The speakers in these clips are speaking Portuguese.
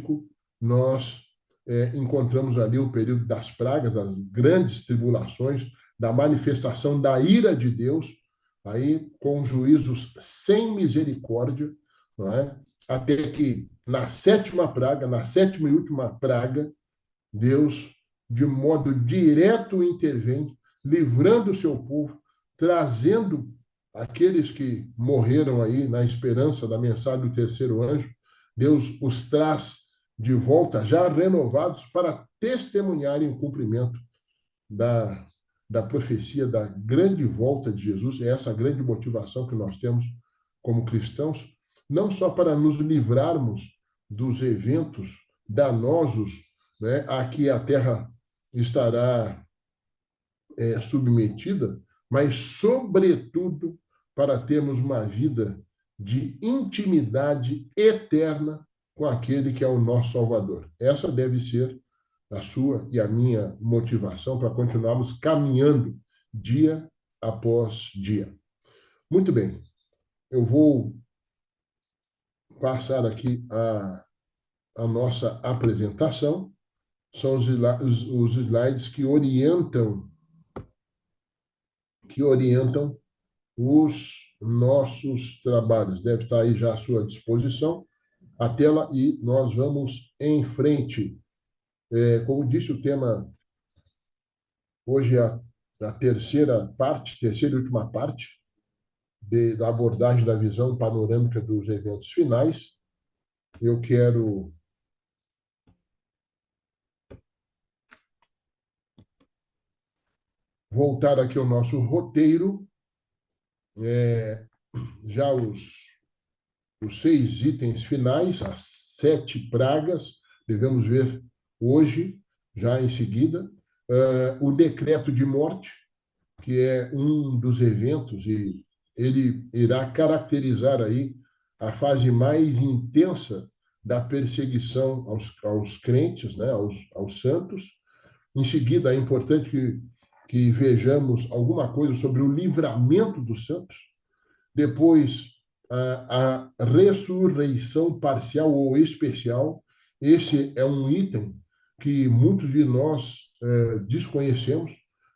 Levítico, nós encontramos ali o período das pragas, das grandes tribulações, da manifestação da ira de Deus, aí com juízos sem misericórdia, não é? Até que na sétima praga, na sétima e última praga, Deus, de modo direto, intervém, livrando o seu povo, trazendo aqueles que morreram aí na esperança da mensagem do terceiro anjo. Deus os traz de volta, já renovados, para testemunharem o cumprimento da profecia da grande volta de Jesus. É essa grande motivação que nós temos como cristãos, não só para nos livrarmos dos eventos danosos, né, a que a terra estará submetida, mas, sobretudo, para termos uma vida de intimidade eterna com aquele que é o nosso Salvador. Essa deve ser a sua e a minha motivação para continuarmos caminhando dia após dia. Muito bem, eu vou passar aqui a nossa apresentação. São os slides que orientam os nossos trabalhos. Deve estar aí já à sua disposição a tela e nós vamos em frente. Como disse, o tema hoje é a terceira e última parte da abordagem da visão panorâmica dos eventos finais. Eu quero voltar aqui ao nosso roteiro, já os 6 itens finais, as 7 pragas, devemos ver hoje, já em seguida, o decreto de morte, que é um dos eventos, e ele irá caracterizar aí a fase mais intensa da perseguição aos crentes, né, aos santos. Em seguida, é importante que vejamos alguma coisa sobre o livramento dos santos. Depois, a ressurreição parcial ou especial. Esse é um item que muitos de nós desconhecemos.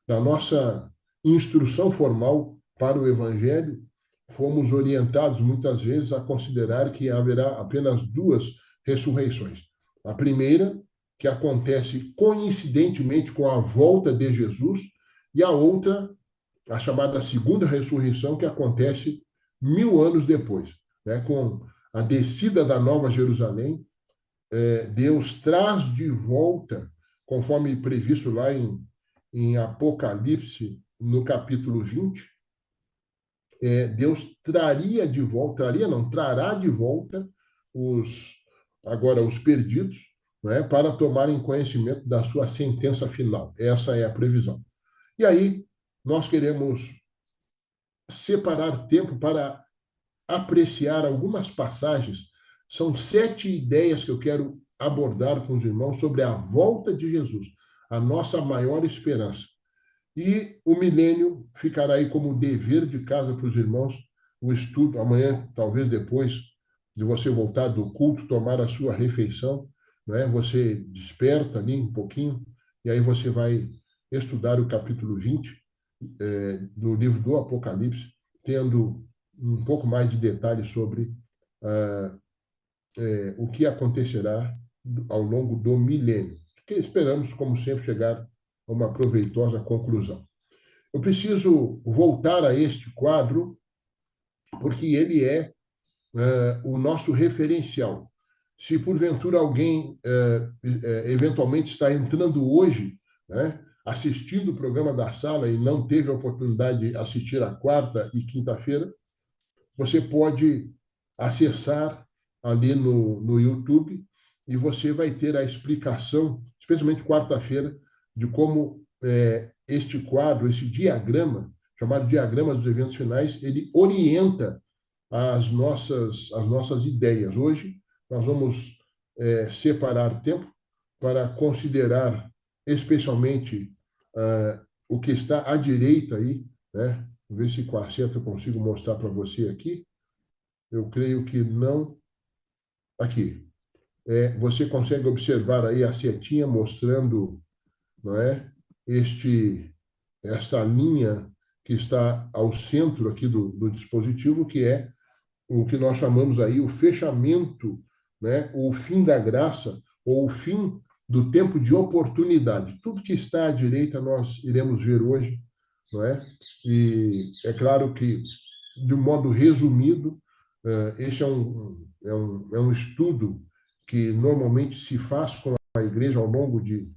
Na nossa instrução formal para o Evangelho, fomos orientados muitas vezes a considerar que haverá apenas 2 ressurreições. A primeira, que acontece coincidentemente com a volta de Jesus, e a outra, a chamada segunda ressurreição, que acontece 1000 anos depois, né? Com a descida da Nova Jerusalém, Deus traz de volta, conforme previsto lá em Apocalipse, no capítulo 20, Deus traria de volta, trará de volta agora os perdidos, né, para tomarem conhecimento da sua sentença final. Essa é a previsão. E aí, nós queremos separar tempo para apreciar algumas passagens. São 7 ideias que eu quero abordar com os irmãos sobre a volta de Jesus, a nossa maior esperança. E o milênio ficará aí como dever de casa para os irmãos, o estudo. Amanhã, talvez depois de você voltar do culto, tomar a sua refeição, né? Você desperta ali um pouquinho, e aí você vai estudar o capítulo 20 no livro do Apocalipse, tendo um pouco mais de detalhes sobre o que acontecerá ao longo do milênio, que esperamos, como sempre, chegar a uma proveitosa conclusão. Eu preciso voltar a este quadro, porque ele é o nosso referencial. Se, porventura, alguém eventualmente está entrando hoje, né, assistindo o programa da sala e não teve a oportunidade de assistir a quarta e quinta-feira, você pode acessar ali no YouTube e você vai ter a explicação, especialmente quarta-feira, de como este quadro, esse diagrama, chamado Diagrama dos Eventos Finais, ele orienta as nossas ideias. Hoje, nós vamos separar tempo para considerar especialmente o que está à direita aí, né? Vou ver se com a seta eu consigo mostrar para você aqui. Eu creio que não. Aqui. Você consegue observar aí a setinha mostrando, não é, essa linha que está ao centro aqui do dispositivo, que é o que nós chamamos aí o fechamento, né, o fim da graça, ou o fim do tempo de oportunidade. Tudo que está à direita nós iremos ver hoje, não é? E é claro que, de um modo resumido, este é um estudo que normalmente se faz com a igreja ao longo de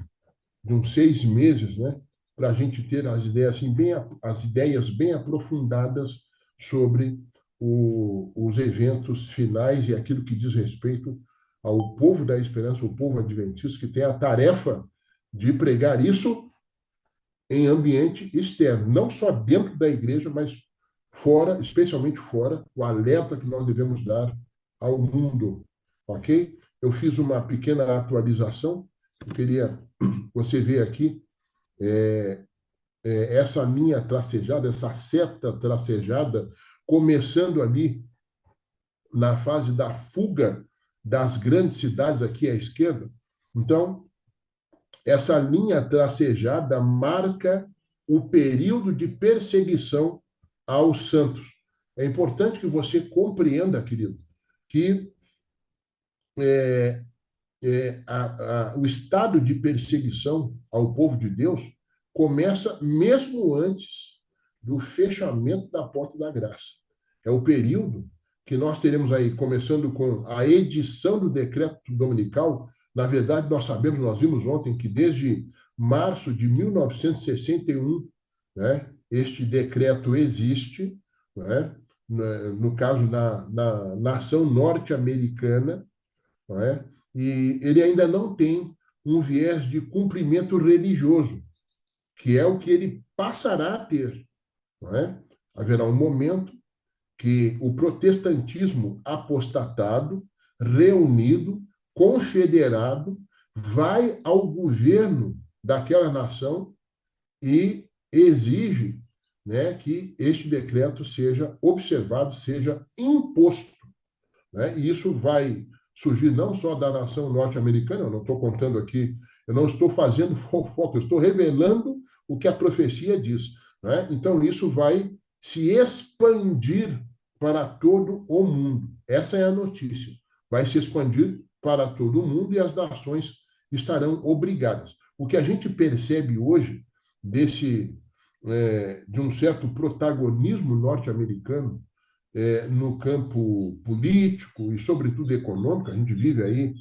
uns 6 meses, né? Para a gente ter as ideias, assim, as ideias bem aprofundadas sobre os eventos finais e aquilo que diz respeito ao povo da esperança, o povo adventista, que tem a tarefa de pregar isso em ambiente externo, não só dentro da igreja, mas fora, especialmente fora, o alerta que nós devemos dar ao mundo, ok? Eu fiz uma pequena atualização, eu queria você ver aqui essa linha tracejada, essa seta tracejada, começando ali na fase da fuga das grandes cidades aqui à esquerda. Então, essa linha tracejada marca o período de perseguição aos santos. É importante que você compreenda, querido, que o estado de perseguição ao povo de Deus começa mesmo antes do fechamento da porta da graça. É o período que nós teremos aí, começando com a edição do decreto dominical. Na verdade, nós sabemos, nós vimos ontem que desde março de 1961, né, este decreto existe, né, no caso na nação norte-americana, não é? E ele ainda não tem um viés de cumprimento religioso, que é o que ele passará a ter, não é? Haverá um momento que o protestantismo apostatado, reunido, confederado, vai ao governo daquela nação e exige, né, que este decreto seja observado, seja imposto, né? E isso vai surgir não só da nação norte-americana, eu não estou contando aqui, eu não estou fazendo fofoca, eu estou revelando o que a profecia diz, né? Então, isso vai se expandir para todo o mundo. Essa é a notícia. Vai se expandir para todo o mundo e as nações estarão obrigadas. O que a gente percebe hoje de um certo protagonismo norte-americano no campo político e, sobretudo, econômico. A gente vive aí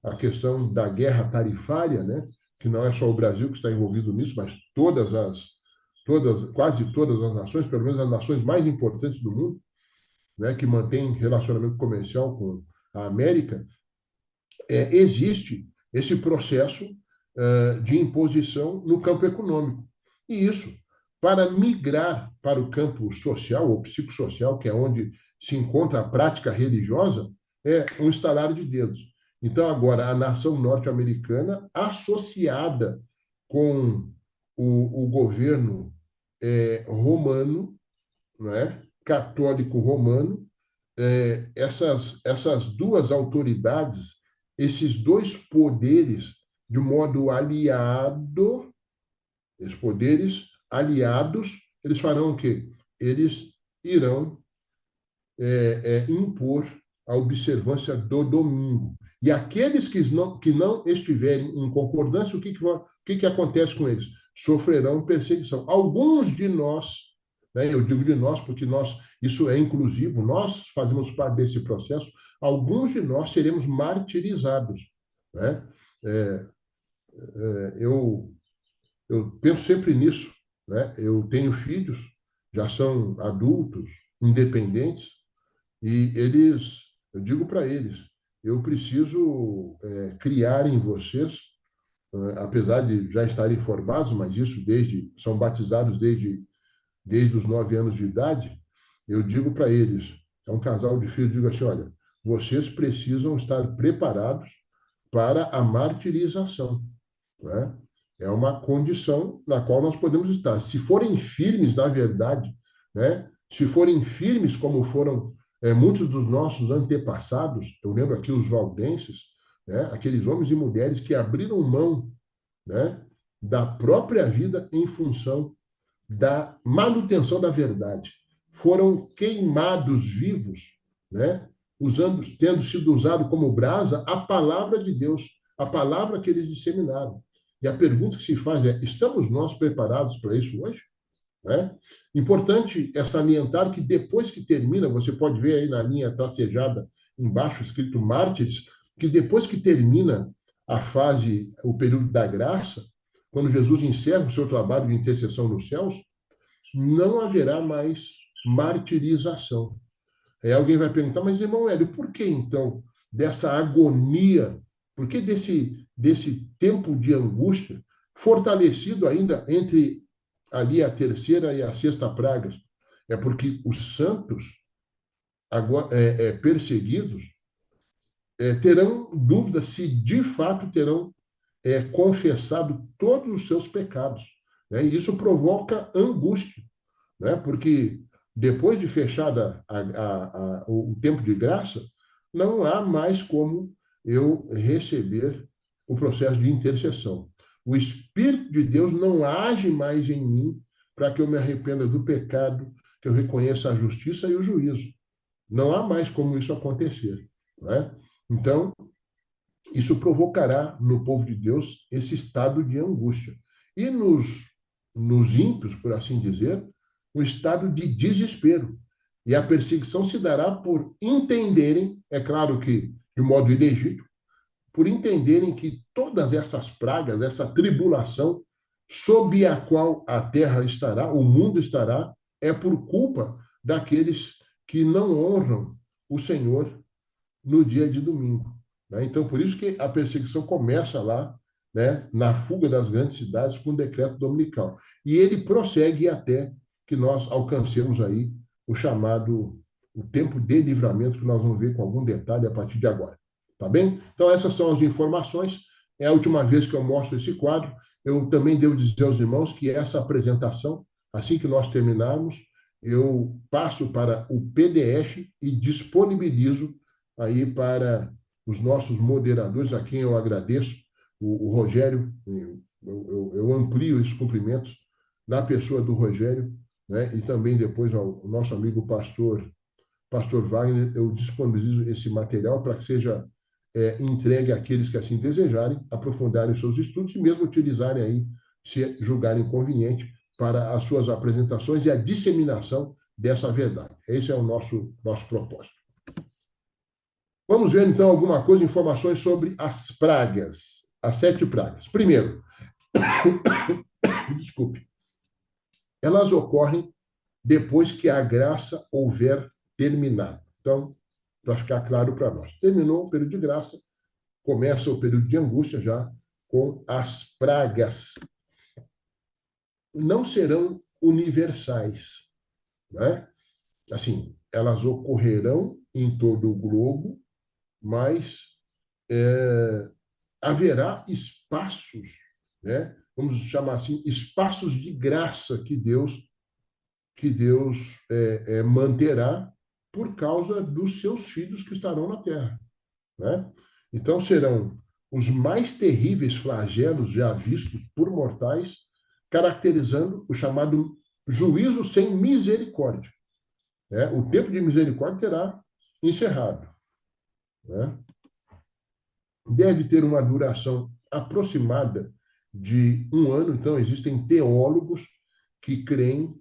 a questão da guerra tarifária, né? Que não é só o Brasil que está envolvido nisso, mas quase todas as nações, pelo menos as nações mais importantes do mundo, né, que mantêm relacionamento comercial com a América, existe esse processo de imposição no campo econômico. E isso, para migrar para o campo social ou psicossocial, que é onde se encontra a prática religiosa, é um estalar de dedos. Então, agora, a nação norte-americana, associada com o governo romano, não é? Católico romano, essas duas autoridades, esses dois poderes, de modo aliado, esses poderes aliados, eles farão o quê? Eles irão impor a observância do domingo. E aqueles que não estiverem em concordância, o que acontece com eles? Sofrerão perseguição. Alguns de nós, né, eu digo de nós porque isso é inclusivo, nós fazemos parte desse processo, alguns de nós seremos martirizados, né? Eu penso sempre nisso, né? Eu tenho filhos, já são adultos, independentes, e eu digo para eles, eu preciso criar em vocês, apesar de já estarem formados, mas isso são batizados desde os 9 anos de idade, eu digo para eles, é um casal de filhos, eu digo assim, olha, vocês precisam estar preparados para a martirização, né? É uma condição na qual nós podemos estar. Se forem firmes, na verdade, né? Se forem firmes como foram muitos dos nossos antepassados, eu lembro aqui os valdenses, né? Aqueles homens e mulheres que abriram mão, né, da própria vida em função da manutenção da verdade. Foram queimados vivos, né? Tendo sido usado como brasa a palavra de Deus, a palavra que eles disseminaram. E a pergunta que se faz é: estamos nós preparados para isso hoje? Né? Importante é salientar que depois que termina, você pode ver aí na linha tracejada embaixo escrito mártires, que depois que termina a fase, o período da graça, quando Jesus encerra o seu trabalho de intercessão nos céus, não haverá mais martirização. Aí alguém vai perguntar, mas irmão Hélio, por que então dessa agonia? Por que desse tempo de angústia, fortalecido ainda entre ali a terceira e a sexta pragas? É porque os santos agora, perseguidos terão dúvidas se de fato terão confessado todos os seus pecados. Né? E isso provoca angústia, né? Porque depois de fechada o tempo de graça, não há mais como eu receber o processo de intercessão. O Espírito de Deus não age mais em mim para que eu me arrependa do pecado, que eu reconheça a justiça e o juízo. Não há mais como isso acontecer. Né? Então, isso provocará no povo de Deus esse estado de angústia. E nos ímpios, por assim dizer, um estado de desespero. E a perseguição se dará por entenderem, é claro que de modo ilegítimo, por entenderem que todas essas pragas, essa tribulação sob a qual a terra estará, o mundo estará, é por culpa daqueles que não honram o Senhor no dia de domingo. Né? Então, por isso que a perseguição começa lá, né, na fuga das grandes cidades com o decreto dominical. E ele prossegue até que nós alcancemos aí o chamado, o tempo de livramento, que nós vamos ver com algum detalhe a partir de agora. Tá bem? Então, essas são as informações. É a última vez que eu mostro esse quadro. Eu também devo dizer aos irmãos que essa apresentação, assim que nós terminarmos, eu passo para o PDF e disponibilizo aí para os nossos moderadores, a quem eu agradeço, o Rogério, eu amplio esses cumprimentos na pessoa do Rogério, né? E também depois ao nosso amigo pastor Wagner, eu disponibilizo esse material para que seja entregue àqueles que assim desejarem, aprofundarem seus estudos e mesmo utilizarem aí, se julgarem conveniente, para as suas apresentações e a disseminação dessa verdade. Esse é o nosso propósito. Vamos ver, então, alguma coisa, informações sobre as pragas, as 7 pragas. Primeiro, desculpe, elas ocorrem depois que a graça houver terminado. Então, para ficar claro para nós, terminou o período de graça, começa o período de angústia já com as pragas. Não serão universais, né? Assim, elas ocorrerão em todo o globo, mas haverá espaços, né? Vamos chamar assim, espaços de graça que Deus manterá por causa dos seus filhos que estarão na terra, né? Então serão os mais terríveis flagelos já vistos por mortais, caracterizando o chamado juízo sem misericórdia, né? O tempo de misericórdia terá encerrado, né? Deve ter uma duração aproximada de 1 ano. Então, existem teólogos que creem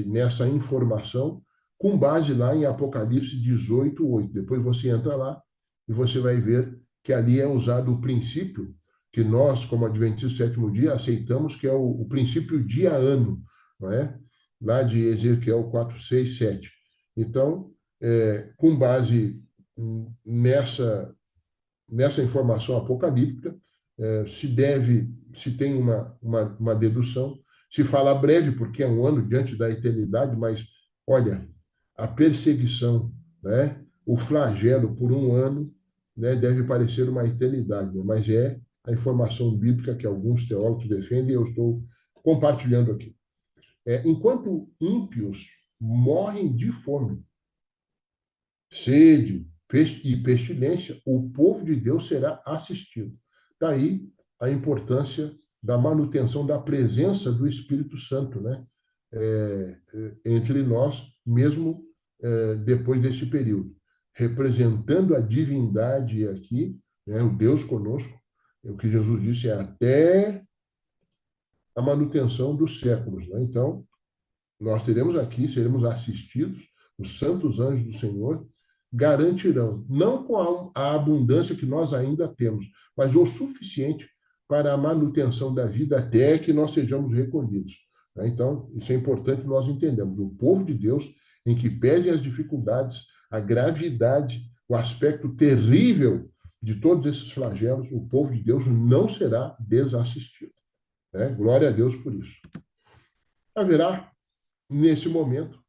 nessa informação com base lá em Apocalipse 18:8. Depois você entra lá e você vai ver que ali é usado o princípio que nós, como Adventistas do Sétimo Dia, aceitamos, que é o princípio dia-ano, não é? Lá de Ezequiel 4:6, 7. Então, com base nessa informação apocalíptica, se tem uma dedução, se fala breve, porque é 1 ano diante da eternidade, mas, olha, a perseguição, né, o flagelo por 1 ano, né, deve parecer uma eternidade, né, mas é a informação bíblica que alguns teólogos defendem e eu estou compartilhando aqui. Enquanto ímpios morrem de fome, sede, e pestilência, o povo de Deus será assistido. Daí a importância da manutenção da presença do Espírito Santo, né? Entre nós, mesmo depois deste período, representando a divindade aqui, né? O Deus conosco, o que Jesus disse é até a manutenção dos séculos, né? Então, nós teremos aqui, seremos assistidos, os santos anjos do Senhor garantirão, não com a abundância que nós ainda temos, mas o suficiente para a manutenção da vida até que nós sejamos recolhidos. Então, isso é importante nós entendemos. O povo de Deus, em que pesem as dificuldades, a gravidade, o aspecto terrível de todos esses flagelos, o povo de Deus não será desassistido. Né? Glória a Deus por isso. Haverá, nesse momento,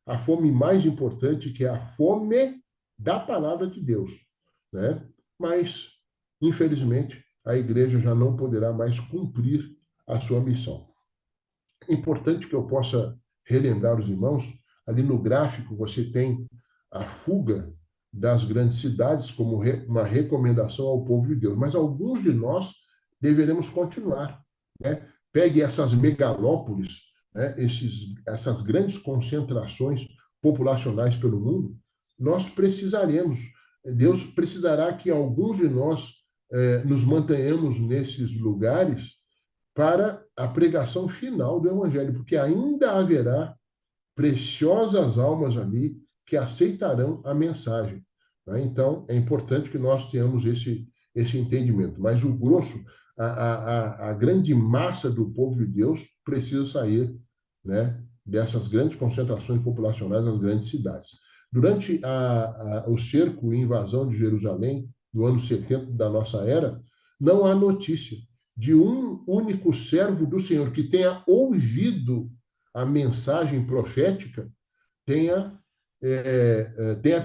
a fome mais importante, que é a fome da palavra de Deus, né? Mas, infelizmente, a igreja já não poderá mais cumprir a sua missão. Importante que eu possa relembrar os irmãos, ali no gráfico você tem a fuga das grandes cidades como uma recomendação ao povo de Deus, mas alguns de nós deveremos continuar, né? Pegue essas megalópolis, né? Essas grandes concentrações populacionais pelo mundo, nós precisaremos, Deus precisará que alguns de nós nos mantenhamos nesses lugares para a pregação final do Evangelho, porque ainda haverá preciosas almas ali que aceitarão a mensagem. Né? Então, é importante que nós tenhamos esse entendimento. Mas o grosso, a grande massa do povo de Deus precisa sair, né, dessas grandes concentrações populacionais das grandes cidades. Durante o cerco e invasão de Jerusalém, no ano 70 da nossa era, não há notícia de um único servo do Senhor que tenha ouvido a mensagem profética tenha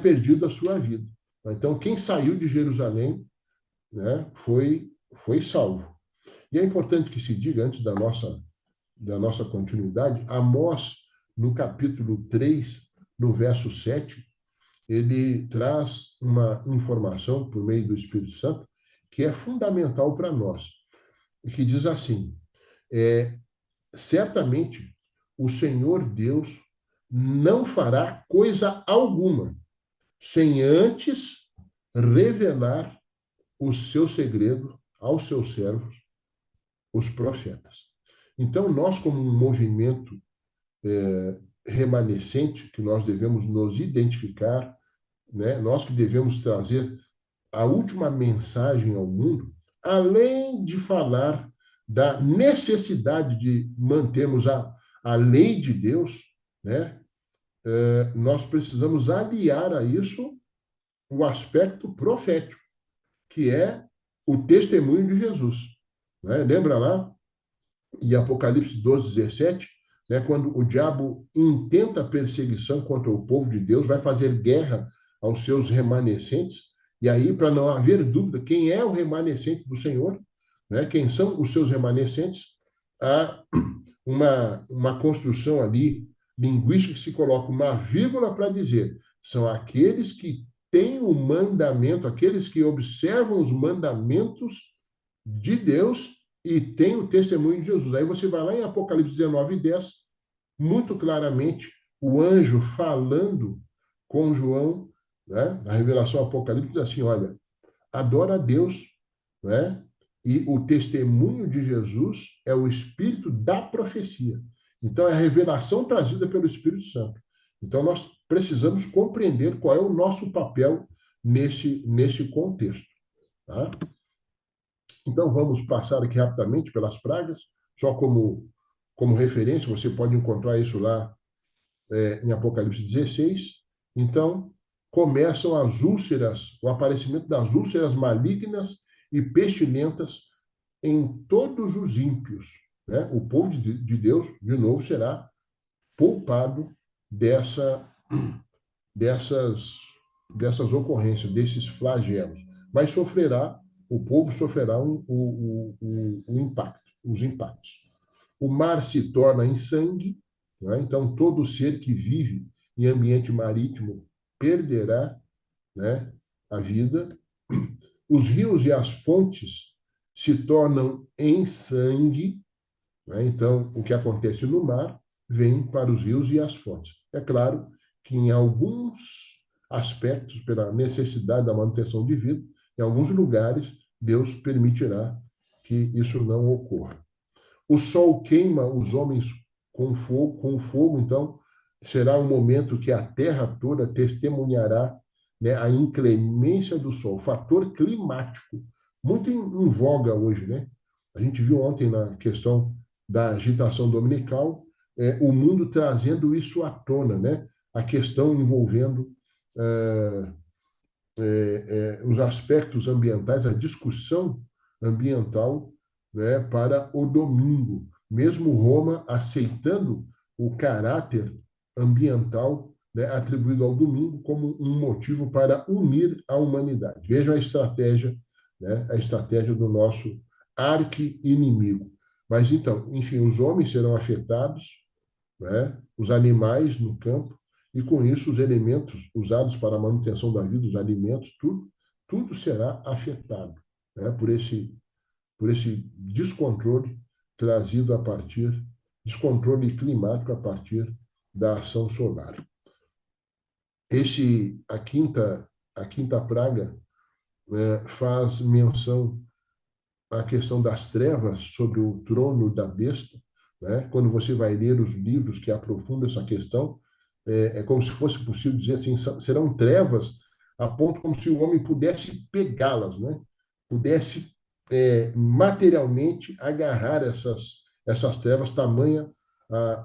perdido a sua vida. Então, quem saiu de Jerusalém, né, foi salvo. E é importante que se diga, antes da nossa continuidade, Amós, no capítulo 3, no verso 7, ele traz uma informação, por meio do Espírito Santo, que é fundamental para nós, e que diz assim, certamente o Senhor Deus não fará coisa alguma sem antes revelar o seu segredo aos seus servos, os profetas. Então, nós, como um movimento remanescente, que nós devemos nos identificar, né? Nós que devemos trazer a última mensagem ao mundo, além de falar da necessidade de mantermos a lei de Deus, né? Nós precisamos aliar a isso o aspecto profético, que é o testemunho de Jesus. Né? Lembra lá, em Apocalipse 12, 17, né, quando o diabo intenta perseguição contra o povo de Deus, vai fazer guerra aos seus remanescentes, e aí, para não haver dúvida, quem é o remanescente do Senhor, né, quem são os seus remanescentes, há uma construção ali linguística que se coloca uma vírgula para dizer, são aqueles que têm o mandamento, aqueles que observam os mandamentos de Deus e têm o testemunho de Jesus. Aí você vai lá em Apocalipse 19, 10, muito claramente, o anjo falando com João, né, na revelação Apocalipse, diz assim, olha, adora a Deus, né, e o testemunho de Jesus é o espírito da profecia. Então, é a revelação trazida pelo Espírito Santo. Então, nós precisamos compreender qual é o nosso papel nesse contexto. Tá? Então, vamos passar aqui rapidamente pelas pragas, só como referência, você pode encontrar isso lá em Apocalipse 16. Então, começam as úlceras, o aparecimento das úlceras malignas e pestilentas em todos os ímpios. Né? O povo de Deus, de novo, será poupado dessas ocorrências, desses flagelos. Mas o povo sofrerá os impactos. O mar se torna em sangue, né? Então todo ser que vive em ambiente marítimo perderá, né, a vida, os rios e as fontes se tornam em sangue, né? Então, o que acontece no mar vem para os rios e as fontes. É claro que em alguns aspectos, pela necessidade da manutenção de vida, em alguns lugares, Deus permitirá que isso não ocorra. O sol queima os homens com fogo, então será um momento que a terra toda testemunhará, né, a inclemência do sol, fator climático, muito em voga hoje, né? A gente viu ontem na questão da agitação dominical, o mundo trazendo isso à tona, né? A questão envolvendo os aspectos ambientais, a discussão ambiental, né, para o domingo, mesmo Roma aceitando o caráter ambiental, né, atribuído ao domingo como um motivo para unir a humanidade. Vejam a estratégia, né, a estratégia do nosso arqui-inimigo. Mas então, enfim, os homens serão afetados, né, os animais no campo, e com isso os elementos usados para a manutenção da vida, os alimentos, tudo será afetado, né, por esse descontrole trazido a partir, descontrole climático a partir da ação solar. A quinta praga, né, faz menção à questão das trevas sobre o trono da besta, né? Quando você vai ler os livros que aprofundam essa questão, é como se fosse possível dizer assim, serão trevas a ponto como se o homem pudesse pegá-las, né? Pudesse materialmente agarrar essas trevas, tamanha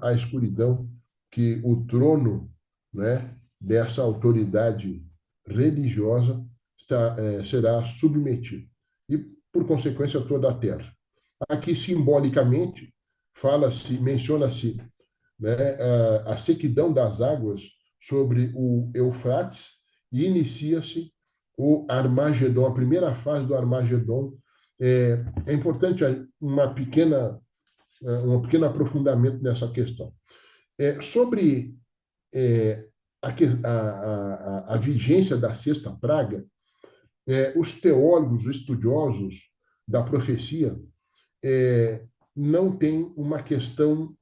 a escuridão que o trono, né, dessa autoridade religiosa será submetido. E, por consequência, toda a terra. Aqui, simbolicamente, menciona-se, né, a sequidão das águas sobre o Eufrates e inicia-se o Armagedon, a primeira fase do Armagedon. É importante um pequeno aprofundamento nessa questão. Sobre a vigência da sexta praga, os teólogos, os estudiosos da profecia, não têm uma questão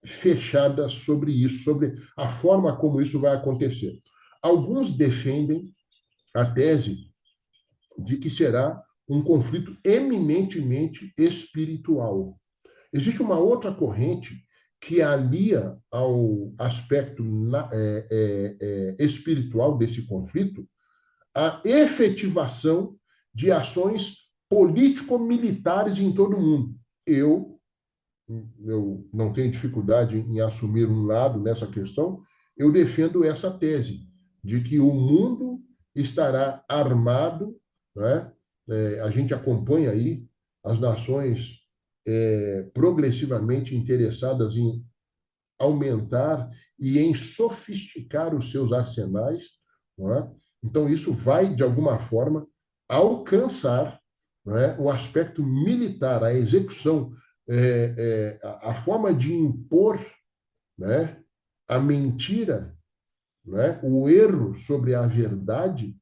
fechada sobre isso, sobre a forma como isso vai acontecer. Alguns defendem a tese de que será um conflito eminentemente espiritual. Existe uma outra corrente que alia ao aspecto espiritual desse conflito a efetivação de ações político-militares em todo o mundo. Eu não tenho dificuldade em assumir um lado nessa questão, eu defendo essa tese de que o mundo estará armado, né? A gente acompanha aí as nações progressivamente interessadas em aumentar e em sofisticar os seus arsenais, não é? Então, isso vai, de alguma forma, alcançar, não é, o aspecto militar, a execução, a forma de impor, né, a mentira, né, o erro sobre a verdade,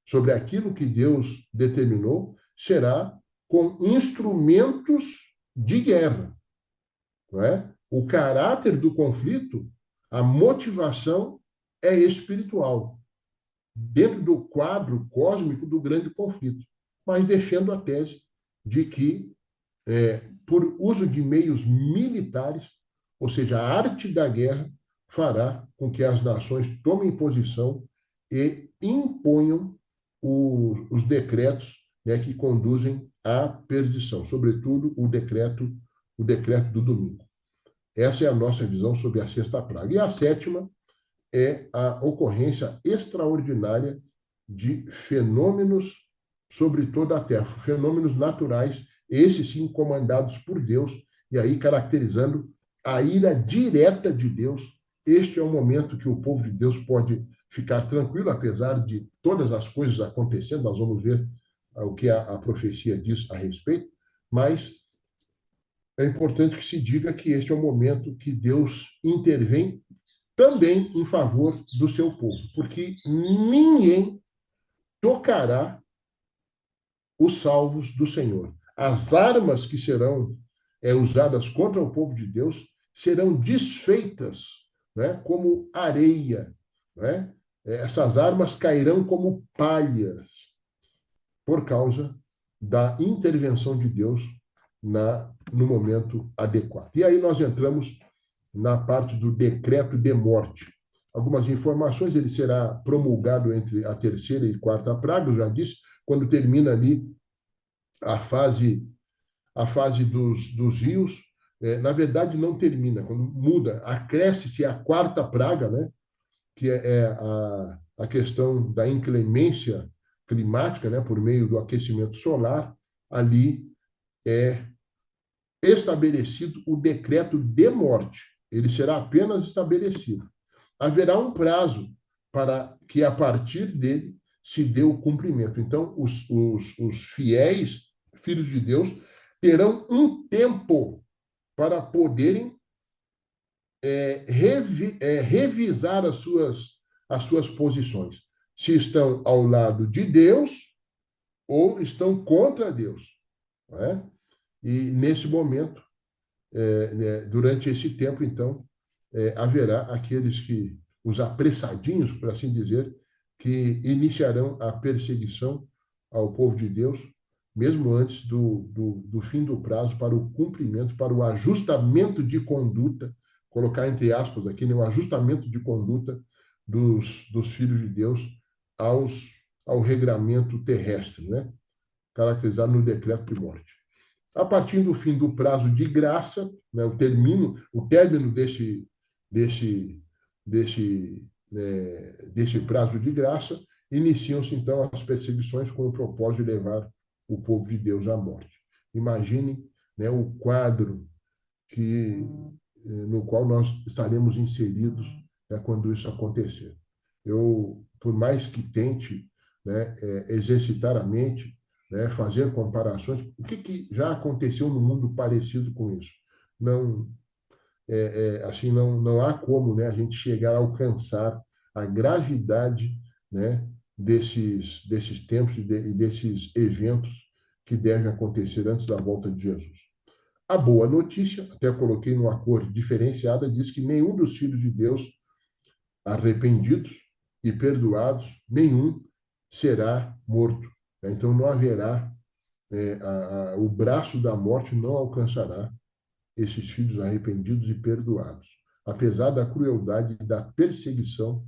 sobre aquilo que Deus determinou, será com instrumentos de guerra, não é? O caráter do conflito, a motivação é espiritual, dentro do quadro cósmico do grande conflito, mas defendo a tese de que, por uso de meios militares, ou seja, a arte da guerra, fará com que as nações tomem posição e imponham os decretos, né, que conduzem à perdição, sobretudo o decreto do domingo. Essa é a nossa visão sobre a sexta praga. E a sétima é a ocorrência extraordinária de fenômenos sobre toda a terra, fenômenos naturais, esses sim comandados por Deus, e aí caracterizando a ira direta de Deus. Este é o momento que o povo de Deus pode ficar tranquilo, apesar de todas as coisas acontecendo, nós vamos ver o que a profecia diz a respeito, mas é importante que se diga que este é o momento que Deus intervém também em favor do seu povo, porque ninguém tocará os salvos do Senhor. As armas que serão usadas contra o povo de Deus serão desfeitas, né, como areia, né? Essas armas cairão como palhas por causa da intervenção de Deus no momento adequado. E aí nós entramos na parte do decreto de morte. Algumas informações: ele será promulgado entre a terceira e quarta praga, eu já disse, quando termina ali a fase dos rios. Na verdade, não termina, quando muda, acresce-se a quarta praga, né? Que é a questão da inclemência climática, né? Por meio do aquecimento solar. Ali é estabelecido o decreto de morte. Ele será apenas estabelecido. Haverá um prazo para que, a partir dele, se dê o cumprimento. Então, os fiéis, filhos de Deus, terão um tempo para poderem revisar as suas posições. Se estão ao lado de Deus ou estão contra Deus. Não é? E, nesse momento, durante esse tempo, então, haverá aqueles que, os apressadinhos, por assim dizer, que iniciarão a perseguição ao povo de Deus, mesmo antes do fim do prazo para o cumprimento, para o ajustamento de conduta, colocar entre aspas aqui, né, o ajustamento de conduta dos filhos de Deus ao regramento terrestre, né, caracterizado no decreto de morte. A partir do fim do prazo de graça, né, o término desse prazo de graça, iniciam-se, então, as perseguições com o propósito de levar o povo de Deus à morte. Imagine, né, o quadro no qual nós estaremos inseridos, né, quando isso acontecer. Eu, por mais que tente, né, exercitar a mente, né, fazer comparações, o que já aconteceu no mundo parecido com isso? Não, assim, não há como, né, a gente chegar a alcançar a gravidade, né, desses tempos e desses eventos que devem acontecer antes da volta de Jesus. A boa notícia, até coloquei numa cor diferenciada, diz que nenhum dos filhos de Deus arrependidos e perdoados, nenhum será morto. Então não haverá, o braço da morte não alcançará esses filhos arrependidos e perdoados, apesar da crueldade da perseguição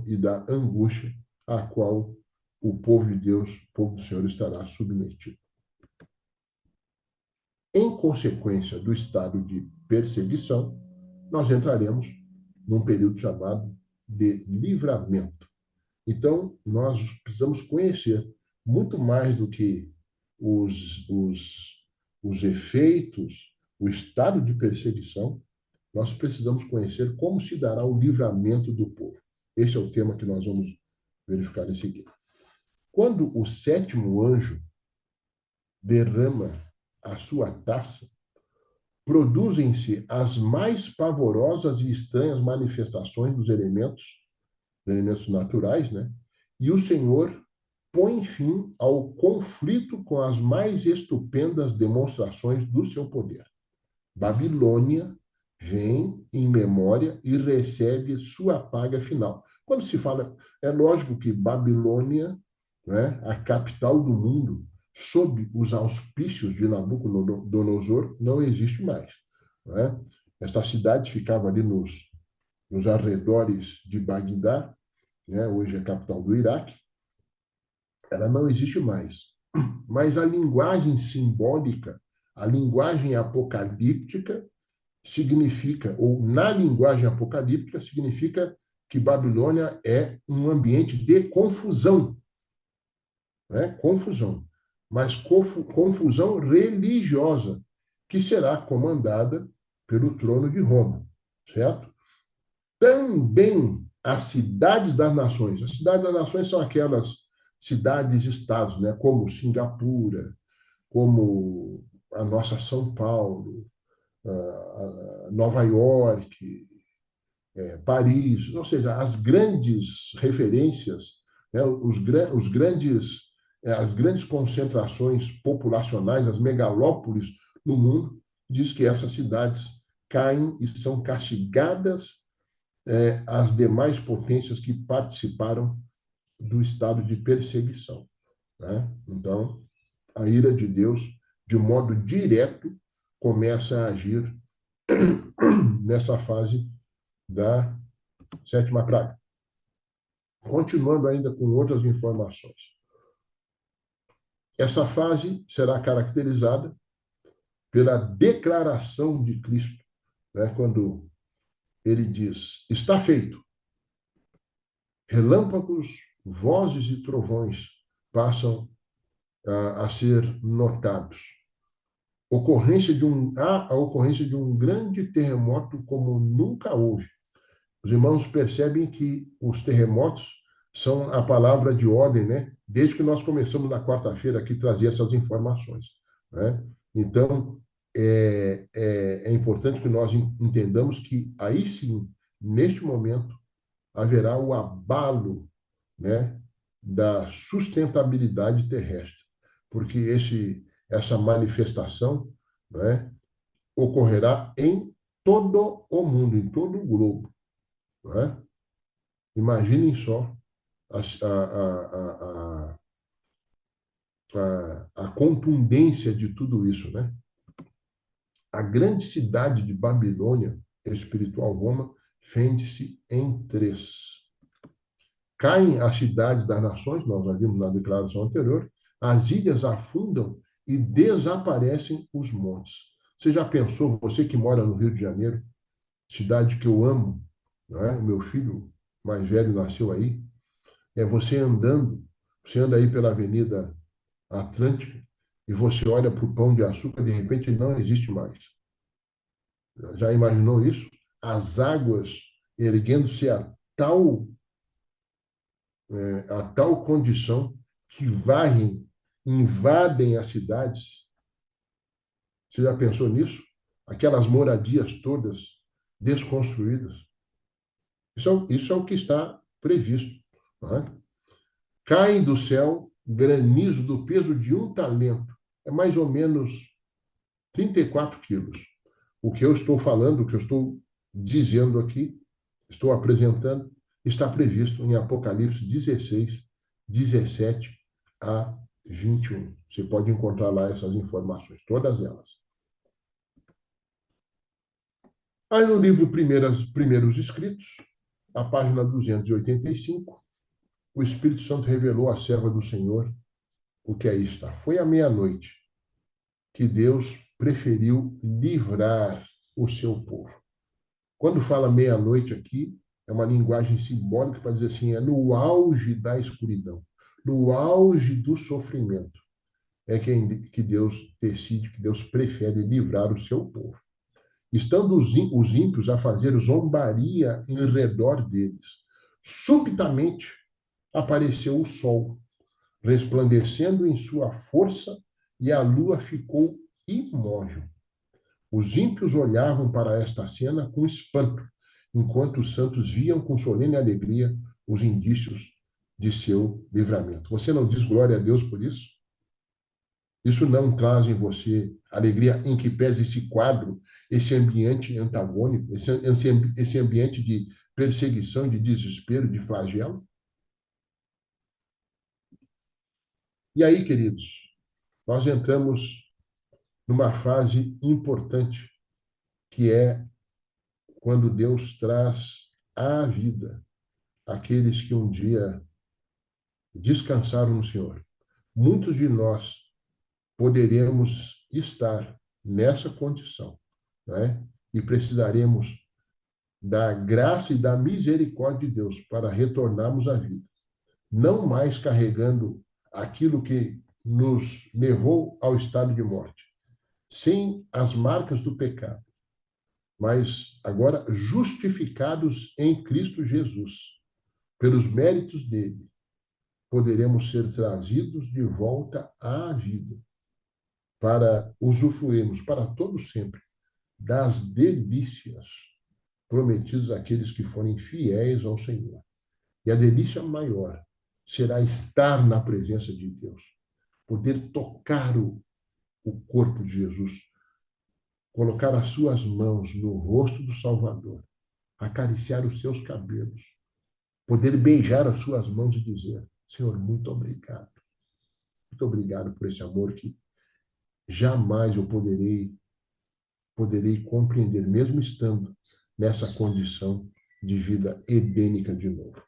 e da angústia a qual o povo de Deus, o povo do Senhor, estará submetido. Em consequência do estado de perseguição, nós entraremos num período chamado de livramento. Então, nós precisamos conhecer muito mais do que os efeitos, o estado de perseguição. Nós precisamos conhecer como se dará o livramento do povo. Esse é o tema que nós vamos verificar em seguida. Quando o sétimo anjo derrama a sua taça, produzem-se as mais pavorosas e estranhas manifestações dos elementos naturais, né? E o Senhor põe fim ao conflito com as mais estupendas demonstrações do seu poder. Babilônia vem em memória e recebe sua paga final. Quando se fala, é lógico que Babilônia, né, a capital do mundo, sob os auspícios de Nabucodonosor, não existe mais. Né? Esta cidade ficava ali nos arredores de Bagdá, né, hoje é a capital do Iraque. Ela não existe mais. Mas a linguagem simbólica, a linguagem apocalíptica, significa, ou na linguagem apocalíptica, significa que Babilônia é um ambiente de confusão. Né? Confusão. Mas confusão religiosa, que será comandada pelo trono de Roma. Certo? Também as cidades das nações. As cidades das nações são aquelas cidades-estados, né? Como Singapura, como a nossa São Paulo, Nova York, Paris, ou seja, as grandes referências né? As grandes concentrações populacionais, as megalópolis no mundo, diz que essas cidades caem e são castigadas as demais potências que participaram do estado de perseguição, né? Então, a ira de Deus, de modo direto, começa a agir nessa fase da sétima praga. Continuando ainda com outras informações. Essa fase será caracterizada pela declaração de Cristo, né? Quando ele diz: está feito. Relâmpagos, vozes e trovões passam a ser notados. Há a ocorrência de um grande terremoto como nunca houve. Os irmãos percebem que os terremotos são a palavra de ordem, né? Desde que nós começamos na quarta-feira aqui trazer essas informações, né? Então, é importante que nós entendamos que aí sim, neste momento, haverá o abalo, né, da sustentabilidade terrestre, porque essa manifestação, né, ocorrerá em todo o mundo, em todo o globo, né? Imaginem só a, a contundência de tudo isso, né? A grande cidade de Babilônia, espiritual Roma, fende-se em três. Caem as cidades das nações, nós já vimos na declaração anterior, as ilhas afundam e desaparecem os montes. Você já pensou, você que mora no Rio de Janeiro, cidade que eu amo, né? Meu filho mais velho nasceu aí, você andando, você anda aí pela Avenida Atlântica e você olha para o Pão de Açúcar, de repente ele não existe mais. Já imaginou isso? As águas erguendo-se a tal condição que varrem, invadem as cidades. Você já pensou nisso? Aquelas moradias todas desconstruídas. Isso é o que está previsto, não é? Cai do céu granizo do peso de um talento. É mais ou menos 34 quilos. O que eu estou falando, o que eu estou dizendo aqui, estou apresentando, está previsto em Apocalipse 16, 17 a 21. Você pode encontrar lá essas informações, todas elas. Aí no livro Primeiros Escritos, a página 285, o Espírito Santo revelou à serva do Senhor o que aí está. Foi à meia-noite que Deus preferiu livrar o seu povo. Quando fala meia-noite aqui, é uma linguagem simbólica para dizer assim, é no auge da escuridão, no auge do sofrimento, que Deus decide, que Deus prefere livrar o seu povo. Estando os ímpios a fazer zombaria em redor deles, subitamente apareceu o sol, resplandecendo em sua força, e a lua ficou imóvel. Os ímpios olhavam para esta cena com espanto, enquanto os santos viam com solene alegria os indícios de seu livramento. Você não diz glória a Deus por isso? Isso não traz em você alegria em que pese esse quadro, esse ambiente antagônico, esse ambiente de perseguição, de desespero, de flagelo? E aí, queridos, nós entramos numa fase importante, que é quando Deus traz à vida aqueles que um dia descansaram no Senhor. Muitos de nós poderemos estar nessa condição, né? E precisaremos da graça e da misericórdia de Deus para retornarmos à vida, não mais carregando aquilo que nos levou ao estado de morte, sem as marcas do pecado, mas agora justificados em Cristo Jesus, pelos méritos dele, poderemos ser trazidos de volta à vida, para usufruirmos para todo sempre das delícias prometidas àqueles que forem fiéis ao Senhor. E a delícia maior será estar na presença de Deus, poder tocar o corpo de Jesus, colocar as suas mãos no rosto do Salvador, acariciar os seus cabelos, poder beijar as suas mãos e dizer: Senhor, muito obrigado. Muito obrigado por esse amor que jamais eu poderei compreender, mesmo estando nessa condição de vida edênica de novo.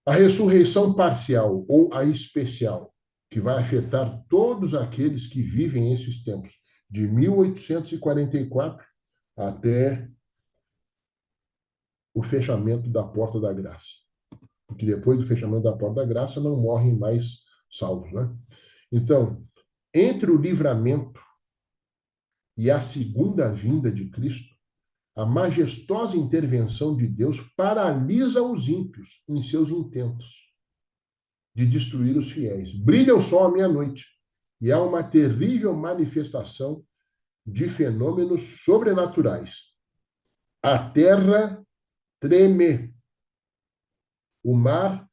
A ressurreição parcial ou a especial, que vai afetar todos aqueles que vivem esses tempos, de 1844 até o fechamento da Porta da Graça. Porque depois do fechamento da Porta da Graça não morrem mais salvos, né? Então, entre o livramento e a segunda vinda de Cristo, a majestosa intervenção de Deus paralisa os ímpios em seus intentos de destruir os fiéis. Brilha o sol à meia-noite e há uma terrível manifestação de fenômenos sobrenaturais. A terra treme, o mar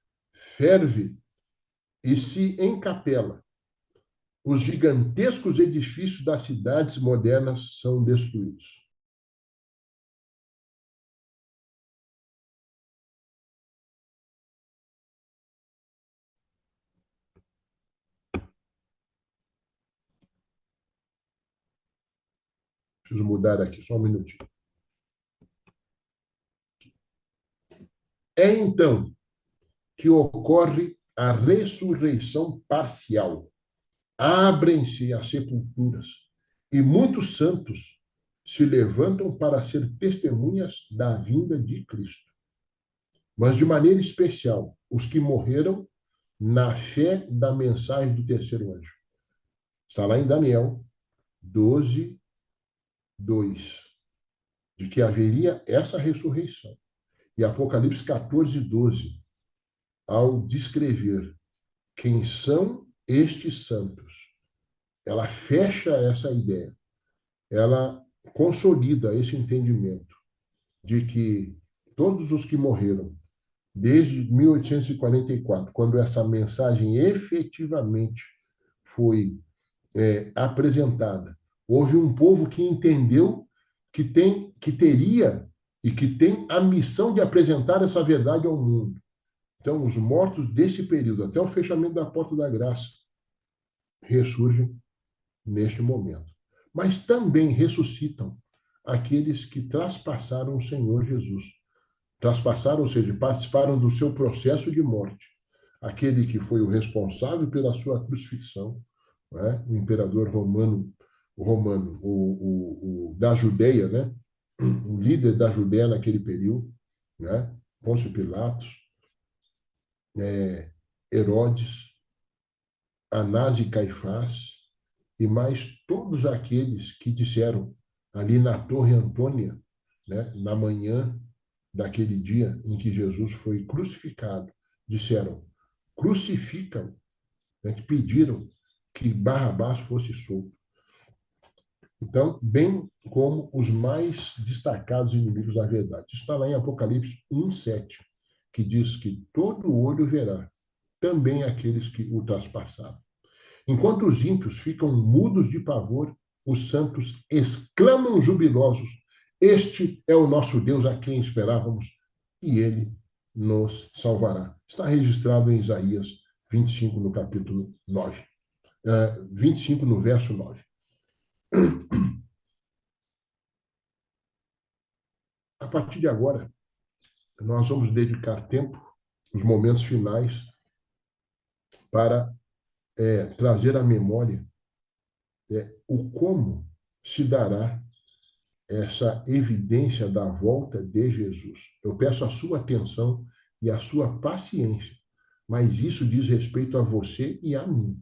ferve e se encapela. Os gigantescos edifícios das cidades modernas são destruídos. Preciso mudar aqui, só um minutinho. É então que ocorre a ressurreição parcial. Abrem-se as sepulturas e muitos santos se levantam para ser testemunhas da vinda de Cristo. Mas, de maneira especial, os que morreram na fé da mensagem do terceiro anjo. Está lá em Daniel 12, 2, de que haveria essa ressurreição. E Apocalipse 14, 12, ao descrever quem são estes santos, ela fecha essa ideia, ela consolida esse entendimento de que todos os que morreram desde 1844, quando essa mensagem efetivamente foi apresentada, houve um povo que entendeu que teria e que tem a missão de apresentar essa verdade ao mundo. Então, os mortos desse período, até o fechamento da Porta da Graça, ressurgem neste momento. Mas também ressuscitam aqueles que traspassaram o Senhor Jesus. Traspassaram, ou seja, participaram do seu processo de morte. Aquele que foi o responsável pela sua crucifixão, né? O imperador romano, da Judeia, né? O líder da Judeia naquele período, né? Pôncio Pilatos, Herodes, Anás e Caifás, e mais todos aqueles que disseram ali na Torre Antônia, né, na manhã daquele dia em que Jesus foi crucificado, disseram: crucificam, né, que pediram que Barrabás fosse solto. Então, bem como os mais destacados inimigos da verdade. Isso está lá em Apocalipse 1:7, que diz que todo olho verá, também aqueles que o traspassaram. Enquanto os ímpios ficam mudos de pavor, os santos exclamam jubilosos: este é o nosso Deus a quem esperávamos, e ele nos salvará. Está registrado em Isaías 25, no capítulo 9. 25, no verso 9. A partir de agora, nós vamos dedicar tempo, os momentos finais, para trazer à memória o como se dará essa evidência da volta de Jesus. Eu peço a sua atenção e a sua paciência, mas isso diz respeito a você e a mim,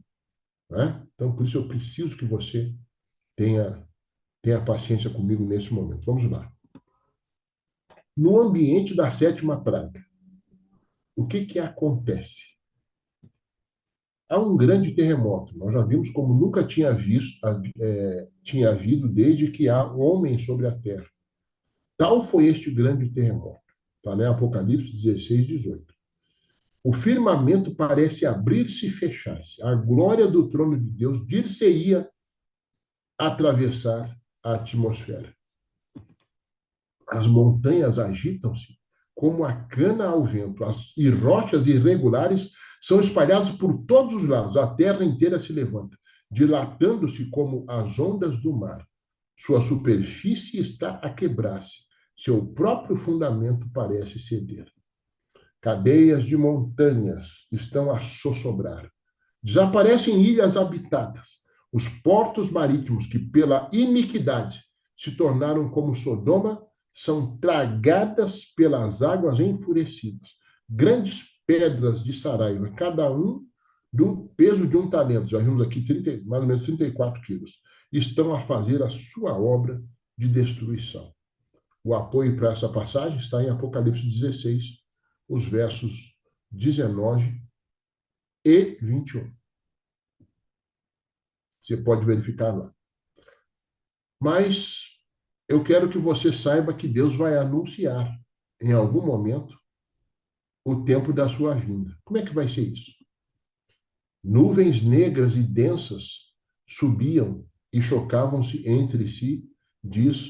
né? Então, por isso eu preciso que você tenha paciência comigo nesse momento. Vamos lá. No ambiente da sétima praga, o que acontece? Há um grande terremoto. Nós já vimos como nunca tinha havido desde que há homem sobre a terra. Tal foi este grande terremoto. Está, né? Apocalipse 16, 18. O firmamento parece abrir-se e fechar-se. A glória do trono de Deus dir-se-ia atravessar a atmosfera. As montanhas agitam-se como a cana ao vento, e rochas irregulares são espalhadas por todos os lados. A terra inteira se levanta, dilatando-se como as ondas do mar. Sua superfície está a quebrar-se. Seu próprio fundamento parece ceder. Cadeias de montanhas estão a sossobrar. Desaparecem ilhas habitadas. Os portos marítimos que, pela iniquidade, se tornaram como Sodoma, são tragadas pelas águas enfurecidas. Grandes pedras de Saraiva, cada um do peso de um talento, já vimos aqui mais ou menos 34 quilos, estão a fazer a sua obra de destruição. O apoio para essa passagem está em Apocalipse 16, os versos 19 e 21. Você pode verificar lá. Mas eu quero que você saiba que Deus vai anunciar, em algum momento, o tempo da sua vinda. Como é que vai ser isso? Nuvens negras e densas subiam e chocavam-se entre si, diz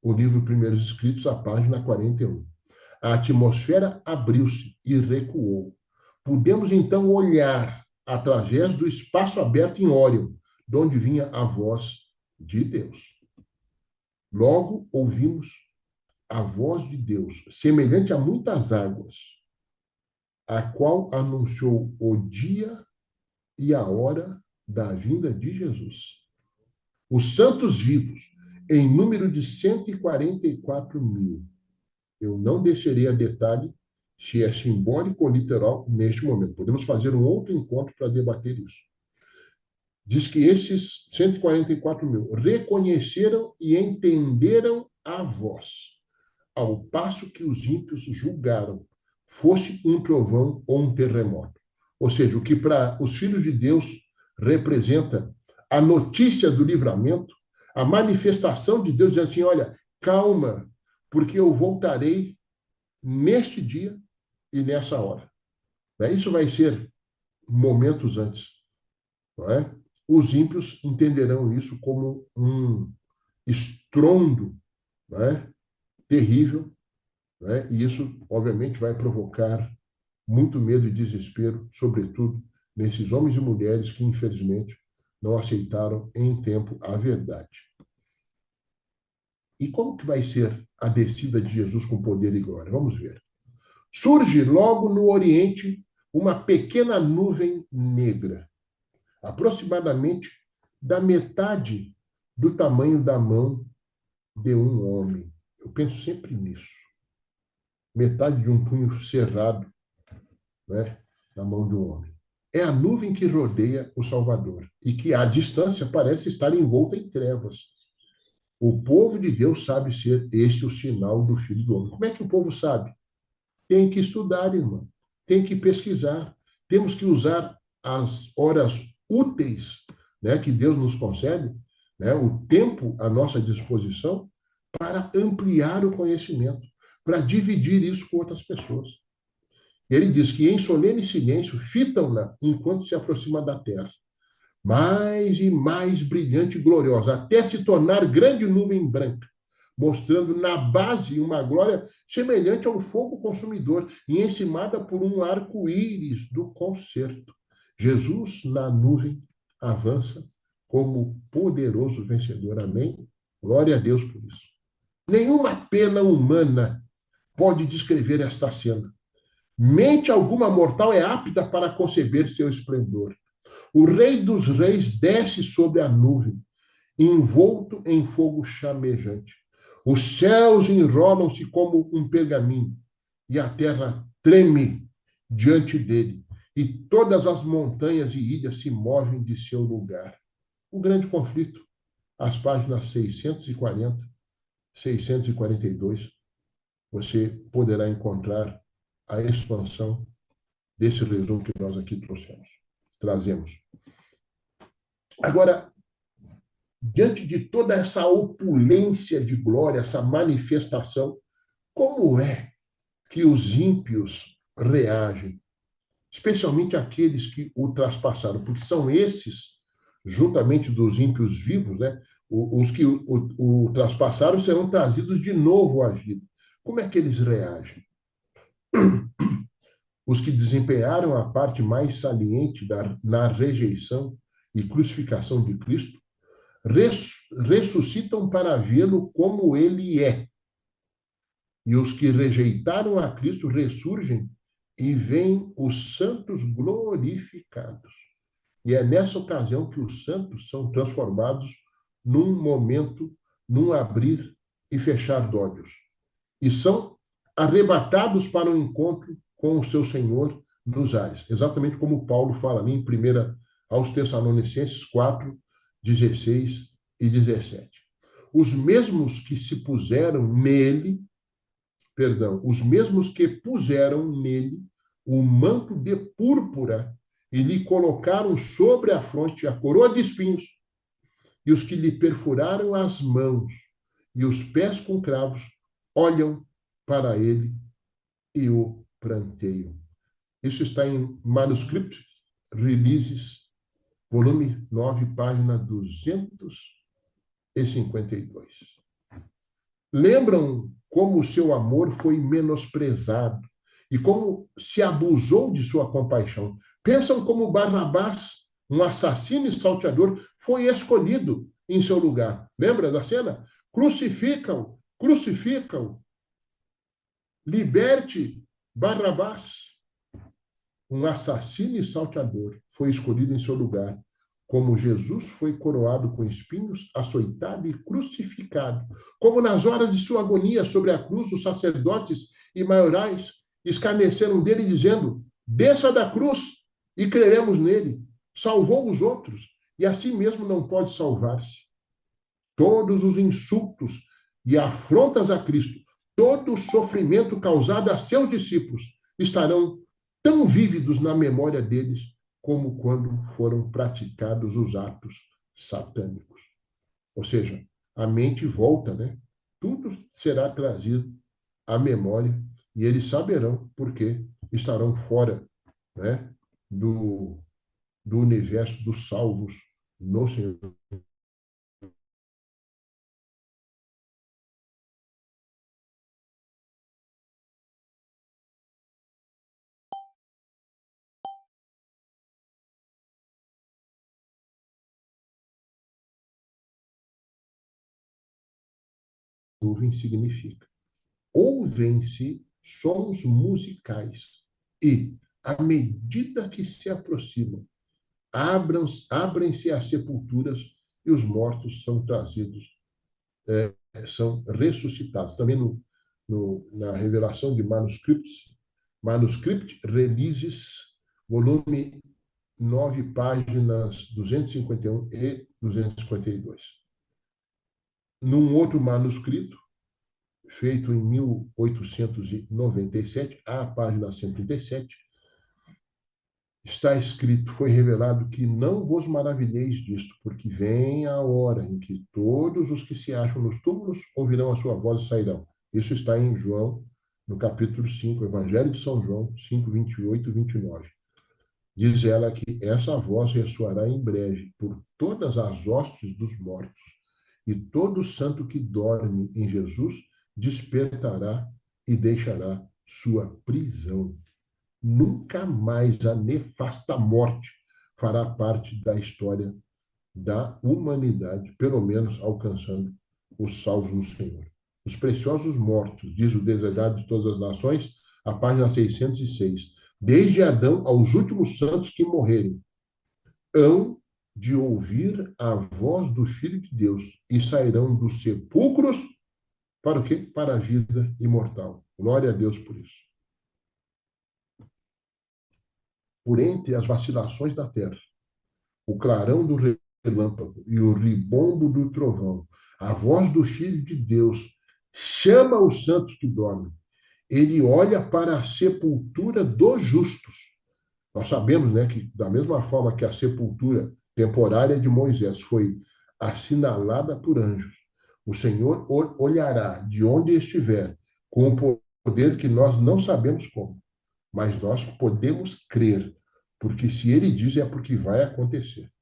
o livro Primeiros Escritos, a página 41. A atmosfera abriu-se e recuou. Podemos, então, olhar através do espaço aberto em Órion, de onde vinha a voz de Deus. Logo ouvimos a voz de Deus, semelhante a muitas águas, a qual anunciou o dia e a hora da vinda de Jesus. Os santos vivos, em número de 144 mil. Eu não descerei a detalhe se é simbólico ou literal neste momento. Podemos fazer um outro encontro para debater isso. Diz que esses 144 mil reconheceram e entenderam a voz, ao passo que os ímpios julgaram, fosse um trovão ou um terremoto. Ou seja, o que para os filhos de Deus representa a notícia do livramento, a manifestação de Deus dizendo assim, olha, calma, porque eu voltarei neste dia e nessa hora. Isso vai ser momentos antes. Não é? Os ímpios entenderão isso como um estrondo, não é? Terrível, não é? E isso, obviamente, vai provocar muito medo e desespero, sobretudo nesses homens e mulheres que, infelizmente, não aceitaram em tempo a verdade. E como que vai ser a descida de Jesus com poder e glória? Vamos ver. Surge logo no Oriente uma pequena nuvem negra, aproximadamente da metade do tamanho da mão de um homem. Eu penso sempre nisso. Metade de um punho cerrado, né, na mão de um homem. É a nuvem que rodeia o Salvador e que, à distância, parece estar envolta em trevas. O povo de Deus sabe ser este o sinal do Filho do Homem. Como é que o povo sabe? Tem que estudar, irmão. Tem que pesquisar. Temos que usar as horas úteis, né, que Deus nos concede, né, o tempo à nossa disposição, para ampliar o conhecimento, para dividir isso com outras pessoas. Ele diz que em solene silêncio fitam-na enquanto se aproxima da terra, mais e mais brilhante e gloriosa, até se tornar grande nuvem branca, mostrando na base uma glória semelhante ao fogo consumidor e encimada por um arco-íris do concerto. Jesus, na nuvem, avança como poderoso vencedor. Amém? Glória a Deus por isso. Nenhuma pena humana pode descrever esta cena. Mente alguma mortal é apta para conceber seu esplendor. O Rei dos Reis desce sobre a nuvem, envolto em fogo chamejante. Os céus enrolam-se como um pergaminho, e a terra treme diante dele, e todas as montanhas e ilhas se movem de seu lugar. O grande conflito, as páginas 640, 642, você poderá encontrar a expansão desse resumo que nós aqui trazemos. Agora, diante de toda essa opulência de glória, essa manifestação, como é que os ímpios reagem? especialmente aqueles que o traspassaram, porque são esses, juntamente dos ímpios vivos, né, os que o traspassaram serão trazidos de novo à vida. Como é que eles reagem? Os que desempenharam a parte mais saliente na rejeição e crucificação de Cristo ressuscitam para vê-lo como ele é. E os que rejeitaram a Cristo ressurgem e veem os santos glorificados. E é nessa ocasião que os santos são transformados num momento, num abrir e fechar de olhos. E são arrebatados para o encontro com o seu Senhor nos ares. Exatamente como Paulo fala ali em 1 aos Tessalonicenses 4, 16 e 17. Os mesmos que se puseram nele, os mesmos que puseram nele o manto de púrpura e lhe colocaram sobre a fronte a coroa de espinhos, e os que lhe perfuraram as mãos e os pés com cravos olham para ele e o pranteiam. Isso está em Manuscript Releases, volume 9, página 252. Lembram como o seu amor foi menosprezado e como se abusou de sua compaixão. Pensam como Barrabás, um assassino e salteador, foi escolhido em seu lugar. Lembra da cena? Crucificam, crucificam. Liberte Barrabás. Um assassino e salteador foi escolhido em seu lugar, como Jesus foi coroado com espinhos, açoitado e crucificado. Como nas horas de sua agonia sobre a cruz, os sacerdotes e maiorais escarneceram dele, dizendo: desça da cruz e creremos nele. Salvou os outros e assim mesmo não pode salvar-se. Todos os insultos e afrontas a Cristo, todo o sofrimento causado a seus discípulos estarão tão vívidos na memória deles como quando foram praticados os atos satânicos. Ou seja, a mente volta, né? Tudo será trazido à memória e eles saberão porque estarão fora, né, do universo dos salvos no Senhor. Nuvem significa. Ouvem-se sons musicais e, à medida que se aproximam, abrem-se as sepulturas e os mortos são trazidos, são ressuscitados. Também na revelação de Manuscript Releases, volume 9, páginas 251 e 252. Num outro manuscrito, feito em 1897, à página 137, está escrito: foi revelado que não vos maravilheis disto, porque vem a hora em que todos os que se acham nos túmulos ouvirão a sua voz e sairão. Isso está em João, no capítulo 5, Evangelho de São João, 5, 28 e 29. Diz ela que essa voz ressoará em breve por todas as hostes dos mortos, e todo santo que dorme em Jesus despertará e deixará sua prisão. Nunca mais a nefasta morte fará parte da história da humanidade, pelo menos alcançando os salvos no Senhor. Os preciosos mortos, diz o Desejado de Todas as Nações, a página 606, desde Adão aos últimos santos que morrerem, hão de ouvir a voz do Filho de Deus e sairão dos sepulcros para o quê? Para a vida imortal. Glória a Deus por isso. Por entre as vacilações da terra, o clarão do relâmpago e o ribombo do trovão, a voz do Filho de Deus chama os santos que dormem. Ele olha para a sepultura dos justos. Nós sabemos, né, que da mesma forma que a sepultura temporária de Moisés foi assinalada por anjos, o Senhor olhará de onde estiver com um poder que nós não sabemos como, mas nós podemos crer, porque se ele diz é porque vai acontecer,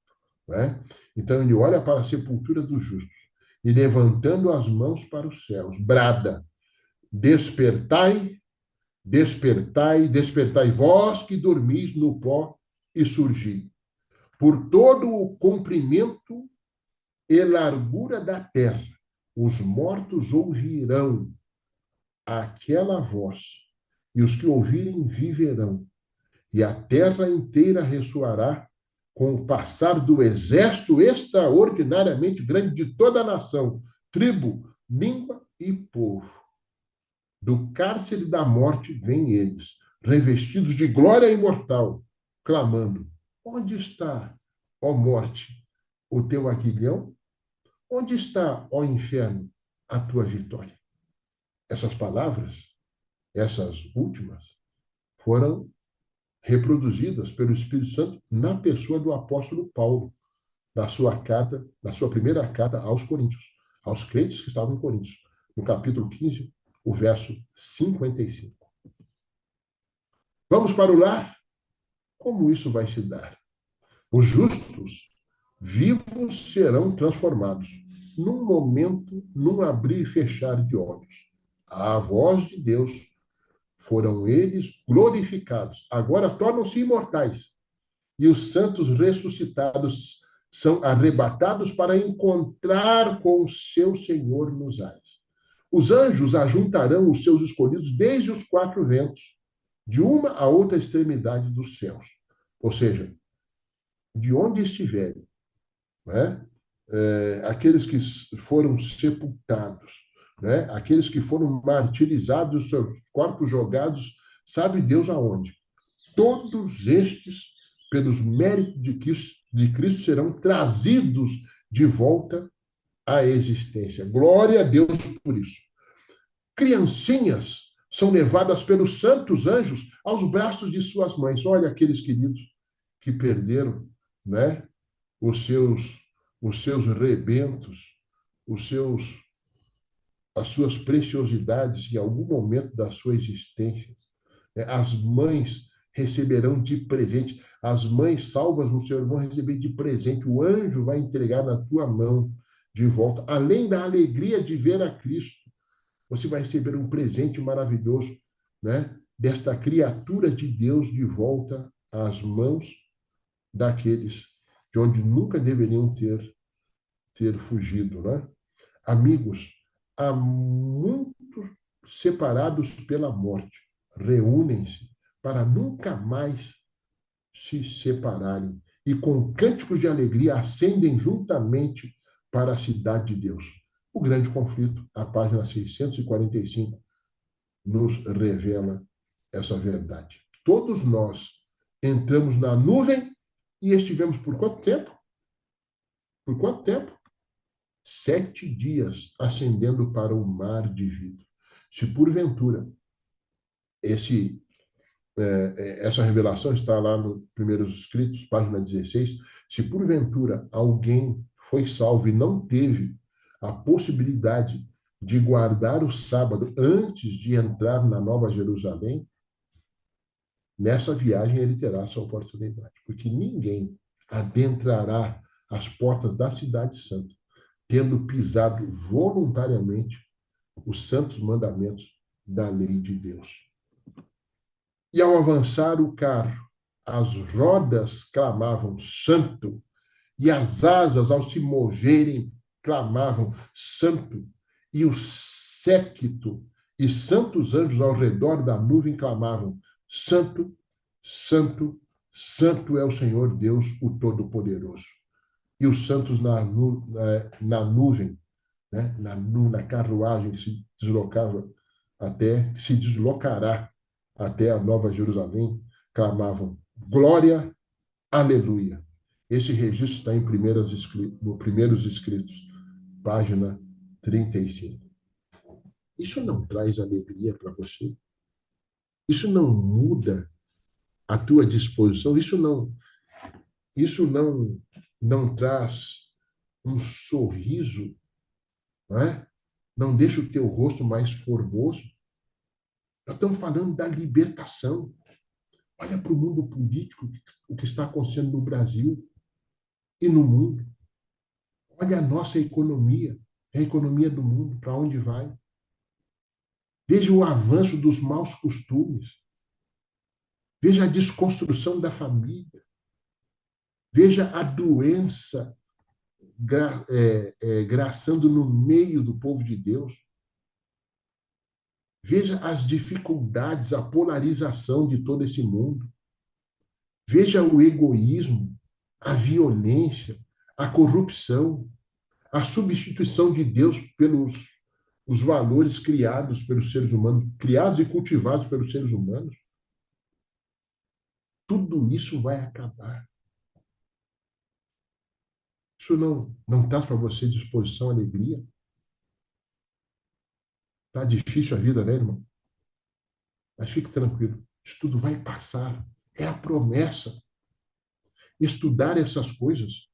né? Então ele olha para a sepultura dos justos e, levantando as mãos para os céus, brada: despertai, despertai, despertai, vós que dormis no pó, e surgi. Por todo o comprimento e largura da terra, os mortos ouvirão aquela voz, e os que ouvirem viverão, e a terra inteira ressoará com o passar do exército extraordinariamente grande de toda a nação, tribo, língua e povo. Do cárcere da morte vêm eles, revestidos de glória imortal, clamando: onde está, ó morte, o teu aguilhão? Onde está, ó inferno, a tua vitória? Essas palavras, essas últimas, foram reproduzidas pelo Espírito Santo na pessoa do apóstolo Paulo, na sua carta, na sua primeira carta aos Coríntios, aos crentes que estavam em Coríntios, no capítulo 15, o verso 55. Vamos para o lar? Como isso vai se dar? Os justos vivos serão transformados num momento, num abrir e fechar de olhos. À voz de Deus foram eles glorificados. Agora tornam-se imortais. E os santos ressuscitados são arrebatados para encontrar com o seu Senhor nos ares. Os anjos ajuntarão os seus escolhidos desde os quatro ventos, de uma a outra extremidade dos céus. Ou seja, de onde estiverem, né? Aqueles que foram sepultados, né? Aqueles que foram martirizados, seus corpos jogados, sabe Deus aonde. Todos estes, pelos méritos de Cristo, serão trazidos de volta à existência. Glória a Deus por isso. Criancinhas são levadas pelos santos anjos aos braços de suas mães. Olha aqueles queridos que perderam, né, os seus rebentos, as suas preciosidades em algum momento da sua existência. As mães receberão de presente, as mães salvas no Senhor vão receber de presente, o anjo vai entregar na tua mão de volta, além da alegria de ver a Cristo, você vai receber um presente maravilhoso, né, desta criatura de Deus de volta às mãos daqueles de onde nunca deveriam ter fugido, né? Amigos, há muitos separados pela morte, reúnem-se para nunca mais se separarem e com cânticos de alegria ascendem juntamente para a cidade de Deus. O grande conflito, a página 645, nos revela essa verdade. Todos nós entramos na nuvem e estivemos por quanto tempo? Por quanto tempo? 7 dias ascendendo para o mar de vidro. Se porventura essa revelação está lá no Primeiros Escritos, página 16, se porventura alguém foi salvo e não teve a possibilidade de guardar o sábado antes de entrar na Nova Jerusalém, nessa viagem ele terá essa oportunidade, porque ninguém adentrará as portas da Cidade Santa tendo pisado voluntariamente os santos mandamentos da lei de Deus. E ao avançar o carro, as rodas clamavam santo, e as asas, ao se moverem, clamavam santo, e o séquito e santos anjos ao redor da nuvem clamavam santo, santo, santo é o Senhor Deus, o Todo-Poderoso. E os santos na nuvem, né? na carruagem que se deslocará até a Nova Jerusalém, clamavam glória, aleluia. Esse registro está no Primeiros Escritos, página 35. Isso não traz alegria para você? Isso não muda a tua disposição? Isso não traz um sorriso, não é? Não deixa o teu rosto mais formoso? Nós estamos falando da libertação. Olha para o mundo político, o que está acontecendo no Brasil e no mundo. Olha a nossa economia, a economia do mundo, para onde vai. Veja o avanço dos maus costumes. Veja a desconstrução da família. Veja a doença graçando no meio do povo de Deus. Veja as dificuldades, a polarização de todo esse mundo. Veja o egoísmo, a violência, a corrupção, a substituição de Deus pelos os valores criados pelos seres humanos, criados e cultivados pelos seres humanos. Tudo isso vai acabar. Isso não traz para você disposição, alegria? Está difícil a vida, né, irmão? Mas fique tranquilo, isso tudo vai passar. É a promessa. Estudar essas coisas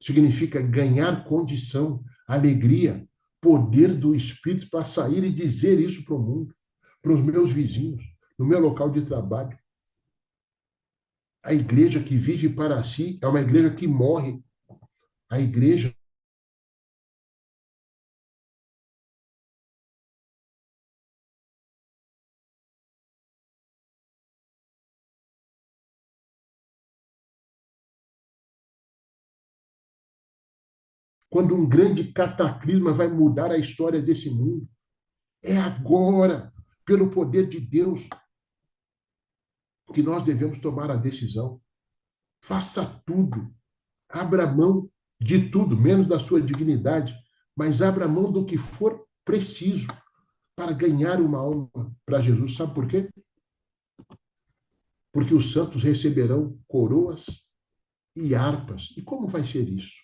significa ganhar condição, alegria, poder do Espírito para sair e dizer isso para o mundo, para os meus vizinhos, no meu local de trabalho. A igreja que vive para si é uma igreja que morre. A igreja, quando um grande cataclisma vai mudar a história desse mundo, é agora, pelo poder de Deus, que nós devemos tomar a decisão. Faça tudo. Abra mão de tudo, menos da sua dignidade, mas abra mão do que for preciso para ganhar uma alma para Jesus. Sabe por quê? Porque os santos receberão coroas e harpas. E como vai ser isso?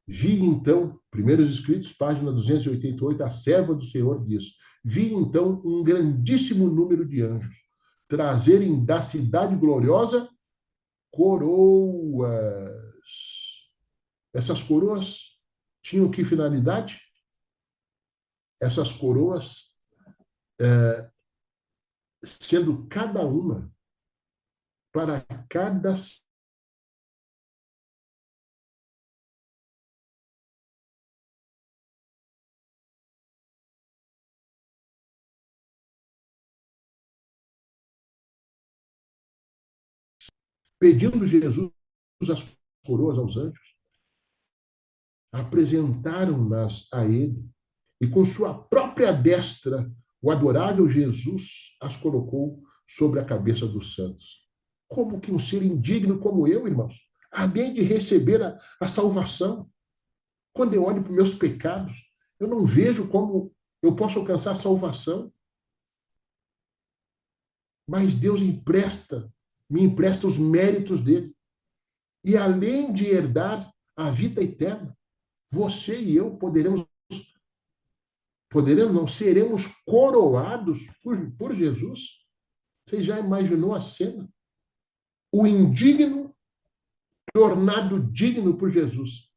Vi então, Primeiros Escritos, página 288, a serva do Senhor diz: vi então um grandíssimo número de anjos trazerem da cidade gloriosa coroas. Essas coroas tinham que finalidade? Essas coroas, sendo cada uma para cada pedindo Jesus as coroas aos anjos, apresentaram-nas a ele, e com sua própria destra, o adorável Jesus as colocou sobre a cabeça dos santos. Como que um ser indigno como eu, irmãos, além de receber a salvação, quando eu olho para os meus pecados, eu não vejo como eu posso alcançar a salvação, mas Deus me empresta os méritos dele. E além de herdar a vida eterna, você e eu não, seremos coroados por Jesus. Você já imaginou a cena? O indigno tornado digno por Jesus,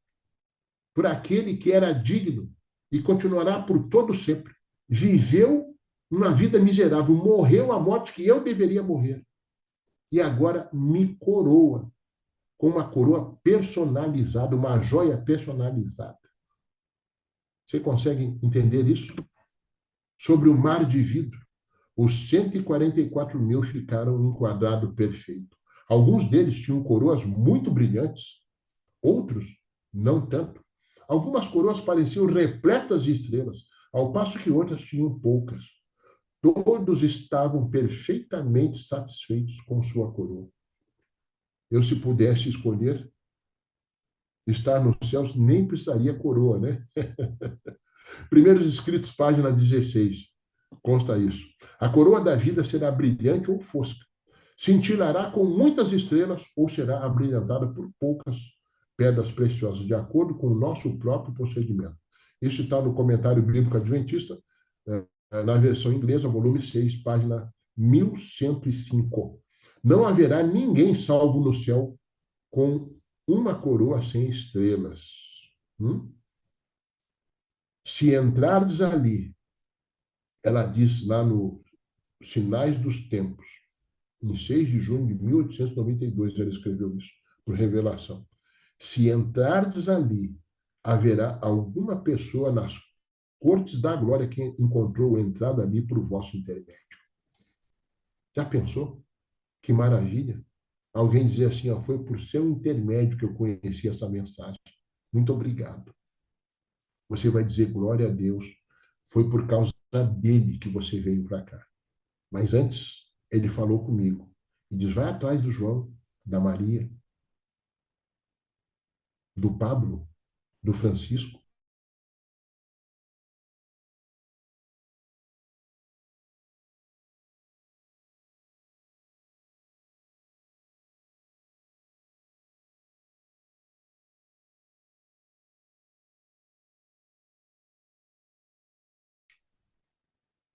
por aquele que era digno e continuará por todo sempre. Viveu uma vida miserável, morreu a morte que eu deveria morrer. E agora me coroa com uma coroa personalizada, uma joia personalizada. Você consegue entender isso? Sobre o mar de vidro, os 144 mil ficaram em quadrado perfeito. Alguns deles tinham coroas muito brilhantes, outros não tanto. Algumas coroas pareciam repletas de estrelas, ao passo que outras tinham poucas. Todos estavam perfeitamente satisfeitos com sua coroa. Eu, se pudesse escolher estar nos céus, nem precisaria coroa, né? Primeiros Escritos, página 16, consta isso. A coroa da vida será brilhante ou fosca, cintilará com muitas estrelas ou será abrilhantada por poucas pedras preciosas, de acordo com o nosso próprio procedimento. Isso está no Comentário Bíblico Adventista, na versão inglesa, volume 6, página 1105. Não haverá ninguém salvo no céu com uma coroa sem estrelas. Se entrardes ali, ela diz lá no Sinais dos Tempos, em 6 de junho de 1892, ele escreveu isso, por revelação. Se entrardes ali, haverá alguma pessoa nas cortes da glória que encontrou entrada ali por vosso intermédio. Já pensou? Que maravilha! Alguém dizer assim, ó, foi por seu intermédio que eu conheci essa mensagem. Muito obrigado. Você vai dizer glória a Deus. Foi por causa dele que você veio para cá. Mas antes, ele falou comigo. E diz, vai atrás do João, da Maria, do Pablo, do Francisco.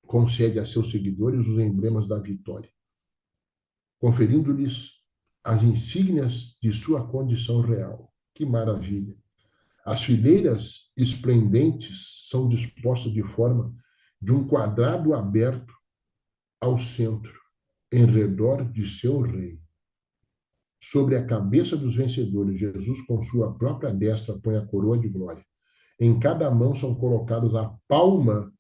Concede a seus seguidores os emblemas da vitória, conferindo-lhes as insígnias de sua condição real. Que maravilha! As fileiras esplendentes são dispostas de forma de um quadrado aberto ao centro, em redor de seu rei. Sobre a cabeça dos vencedores, Jesus, com sua própria destra, põe a coroa de glória. Em cada mão são colocadas a palma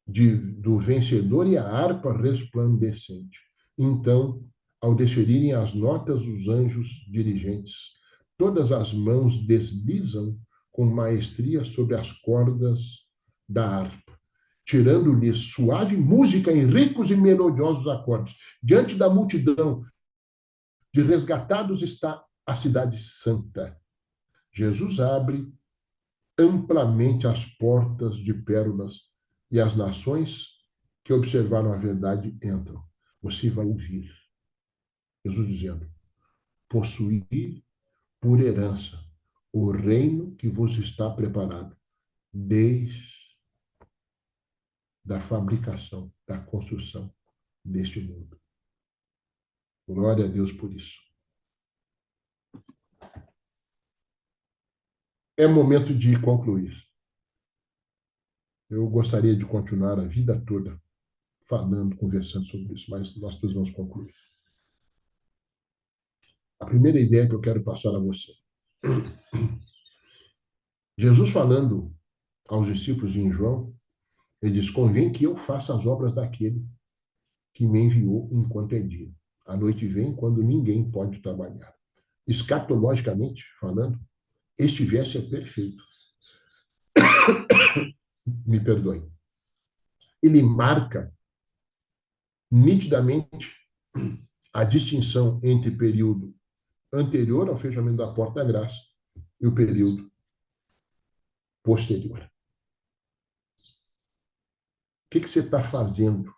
do vencedor e a harpa resplandecente. Então, ao desferirem as notas os anjos dirigentes, todas as mãos deslizam com maestria sobre as cordas da harpa, tirando-lhe suave música em ricos e melodiosos acordes. Diante da multidão de resgatados está a cidade santa. Jesus abre amplamente as portas de pérolas e as nações que observaram a verdade entram. Você vai ouvir Jesus dizendo: possuir por herança o reino que vos está preparado desde a fabricação, da construção deste mundo. Glória a Deus por isso. É momento de concluir. Eu gostaria de continuar a vida toda falando, conversando sobre isso, mas nós precisamos concluir. A primeira ideia que eu quero passar a você. Jesus falando aos discípulos em João, ele diz: convém que eu faça as obras daquele que me enviou enquanto é dia. A noite vem quando ninguém pode trabalhar. Escatologicamente falando, este verso é perfeito. Me perdoe. Ele marca nitidamente a distinção entre o período anterior ao fechamento da porta da graça e o período posterior. O que você está fazendo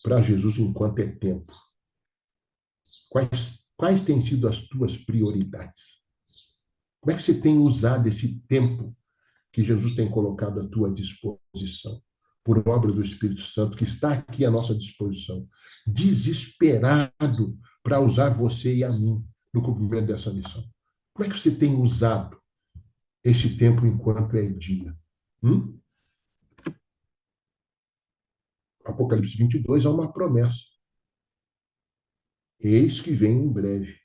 para Jesus enquanto é tempo? Quais têm sido as tuas prioridades? Como é que você tem usado esse tempo que Jesus tem colocado à tua disposição, por obra do Espírito Santo, que está aqui à nossa disposição, desesperado para usar você e a mim no cumprimento dessa missão? Como é que você tem usado esse tempo enquanto é dia? Apocalipse 22 é uma promessa. Eis que vem em breve.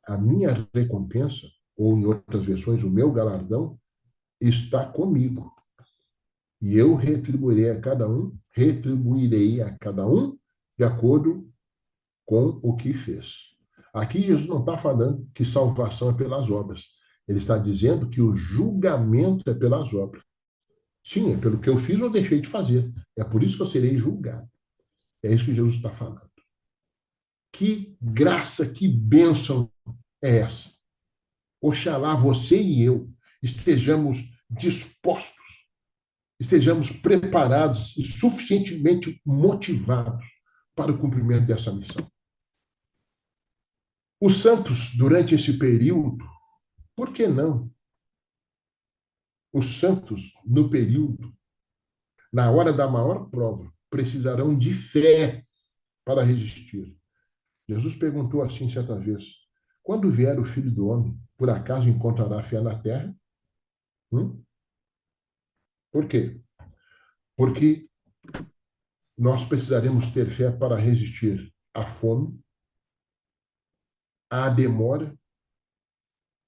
A minha recompensa, ou em outras versões, o meu galardão, está comigo. E eu retribuirei a cada um de acordo com o que fez. Aqui Jesus não está falando que salvação é pelas obras. Ele está dizendo que o julgamento é pelas obras. Sim, é pelo que eu fiz ou deixei de fazer. É por isso que eu serei julgado. É isso que Jesus está falando. Que graça, que bênção é essa? Oxalá você e eu estejamos dispostos, estejamos preparados e suficientemente motivados para o cumprimento dessa missão. Os santos, durante esse período, por que não? Os santos, no período, na hora da maior prova, precisarão de fé para resistir. Jesus perguntou assim certa vez: quando vier o Filho do Homem, por acaso encontrará fé na terra? Por quê? Porque nós precisaremos ter fé para resistir à fome, à demora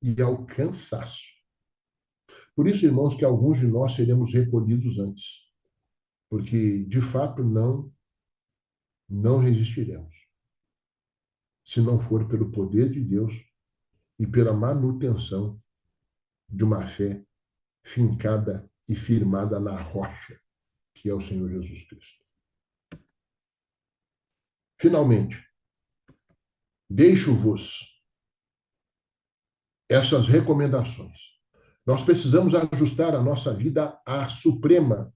e ao cansaço. Por isso, irmãos, que alguns de nós seremos recolhidos antes, porque, de fato, não resistiremos, se não for pelo poder de Deus e pela manutenção de uma fé fincada e firmada na rocha, que é o Senhor Jesus Cristo. Finalmente, deixo-vos essas recomendações. Nós precisamos ajustar a nossa vida à suprema,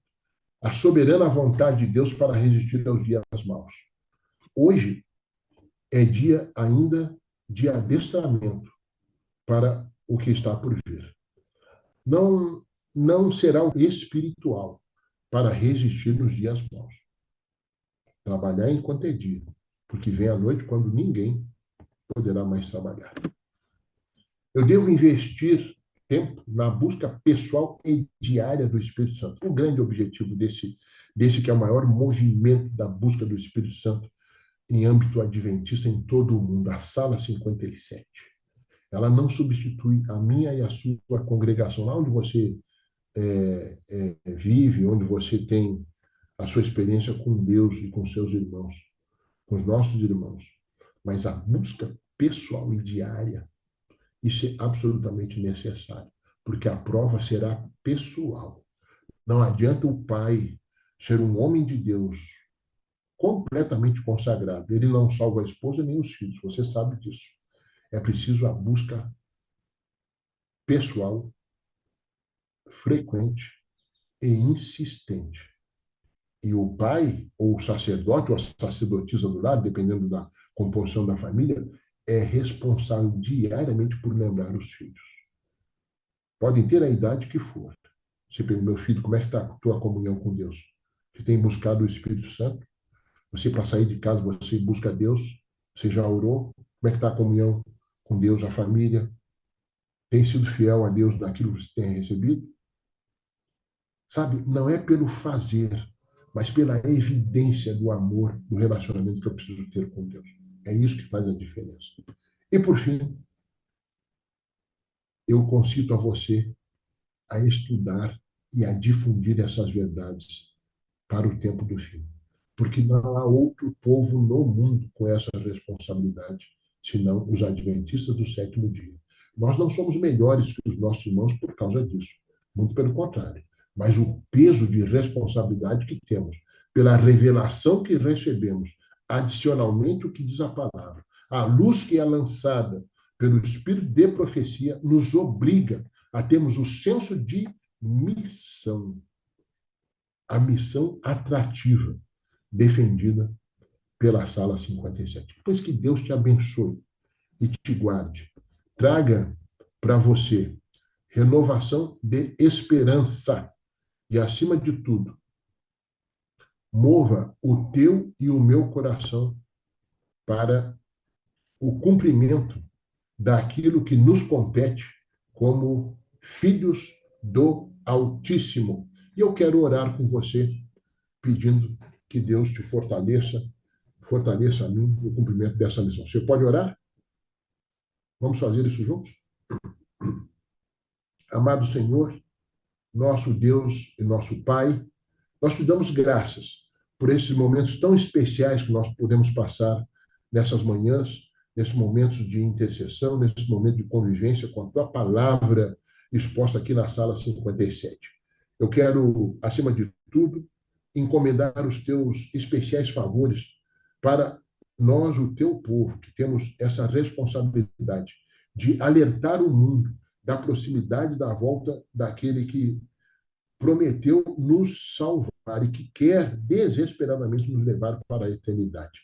à soberana vontade de Deus para resistir aos dias maus. Hoje é dia ainda de adestramento para o que está por vir. Não será o espiritual para resistir nos dias maus. Trabalhar enquanto é dia, porque vem a noite quando ninguém poderá mais trabalhar. Eu devo investir tempo na busca pessoal e diária do Espírito Santo. O grande objetivo desse que é o maior movimento da busca do Espírito Santo em âmbito adventista em todo o mundo, a Sala 57. Ela não substitui a minha e a sua congregação, lá onde você vive, onde você tem a sua experiência com Deus e com seus irmãos, com os nossos irmãos. Mas a busca pessoal e diária, isso é absolutamente necessário, porque a prova será pessoal. Não adianta o pai ser um homem de Deus completamente consagrado. Ele não salva a esposa nem os filhos, você sabe disso. É preciso a busca pessoal, frequente e insistente. E o pai, ou o sacerdote, ou a sacerdotisa do lar, dependendo da composição da família, é responsável diariamente por lembrar os filhos. Podem ter a idade que for. Você pergunta, meu filho, como é que está a tua comunhão com Deus? Você tem buscado o Espírito Santo? Você, para sair de casa, você busca Deus? Você já orou? Como é que está a comunhão com Deus, a família? Tem sido fiel a Deus naquilo que você tem recebido? Sabe, não é pelo fazer, mas pela evidência do amor, do relacionamento que eu preciso ter com Deus. É isso que faz a diferença. E, por fim, eu concito a você a estudar e a difundir essas verdades para o tempo do fim. Porque não há outro povo no mundo com essa responsabilidade, senão os adventistas do sétimo dia. Nós não somos melhores que os nossos irmãos por causa disso. Muito pelo contrário. Mas o peso de responsabilidade que temos, pela revelação que recebemos, adicionalmente o que diz a palavra, a luz que é lançada pelo Espírito de profecia, nos obriga a termos o senso de missão. A missão atrativa, defendida pela Sala 57. Pois que Deus te abençoe e te guarde. Traga para você renovação de esperança. E, acima de tudo, mova o teu e o meu coração para o cumprimento daquilo que nos compete como filhos do Altíssimo. E eu quero orar com você, pedindo que Deus te fortaleça a mim no cumprimento dessa missão. Você pode orar? Vamos fazer isso juntos? Amado Senhor, nosso Deus e nosso Pai, nós te damos graças por esses momentos tão especiais que nós podemos passar nessas manhãs, nesses momentos de intercessão, nesses momentos de convivência com a tua palavra exposta aqui na Sala 57. Eu quero, acima de tudo, encomendar os teus especiais favores para nós, o teu povo, que temos essa responsabilidade de alertar o mundo da proximidade da volta daquele que prometeu nos salvar e que quer desesperadamente nos levar para a eternidade.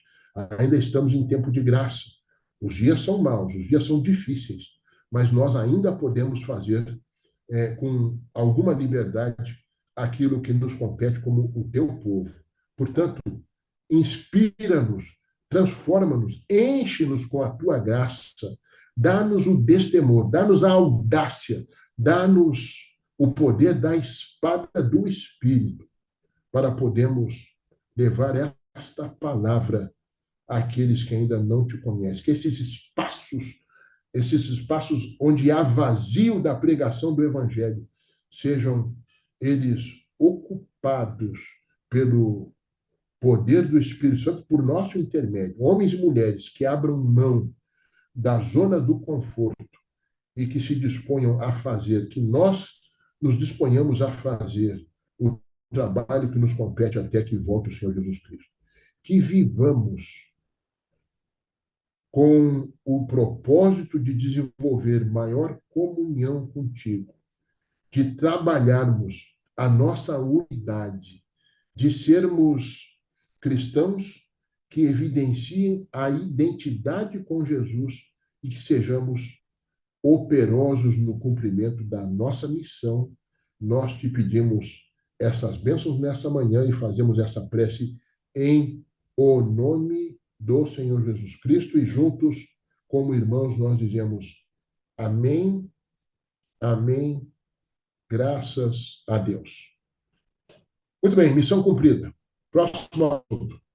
Ainda estamos em tempo de graça. Os dias são maus, os dias são difíceis, mas nós ainda podemos fazer com alguma liberdade aquilo que nos compete como o teu povo. Portanto, inspira-nos, transforma-nos, enche-nos com a tua graça, dá-nos o destemor, dá-nos a audácia, dá-nos o poder da espada do Espírito para podermos levar esta palavra àqueles que ainda não te conhecem. Que esses espaços onde há vazio da pregação do Evangelho, sejam eles ocupados pelo poder do Espírito Santo por nosso intermédio. Homens e mulheres que abram mão da zona do conforto e que se disponham a fazer, que nós nos disponhamos a fazer o trabalho que nos compete até que volte o Senhor Jesus Cristo. Que vivamos com o propósito de desenvolver maior comunhão contigo, de trabalharmos a nossa unidade, de sermos cristãos que evidenciem a identidade com Jesus e que sejamos operosos no cumprimento da nossa missão. Nós te pedimos essas bênçãos nessa manhã e fazemos essa prece em o nome do Senhor Jesus Cristo e juntos, como irmãos, nós dizemos amém, amém, graças a Deus. Muito bem, missão cumprida. Próximo assunto.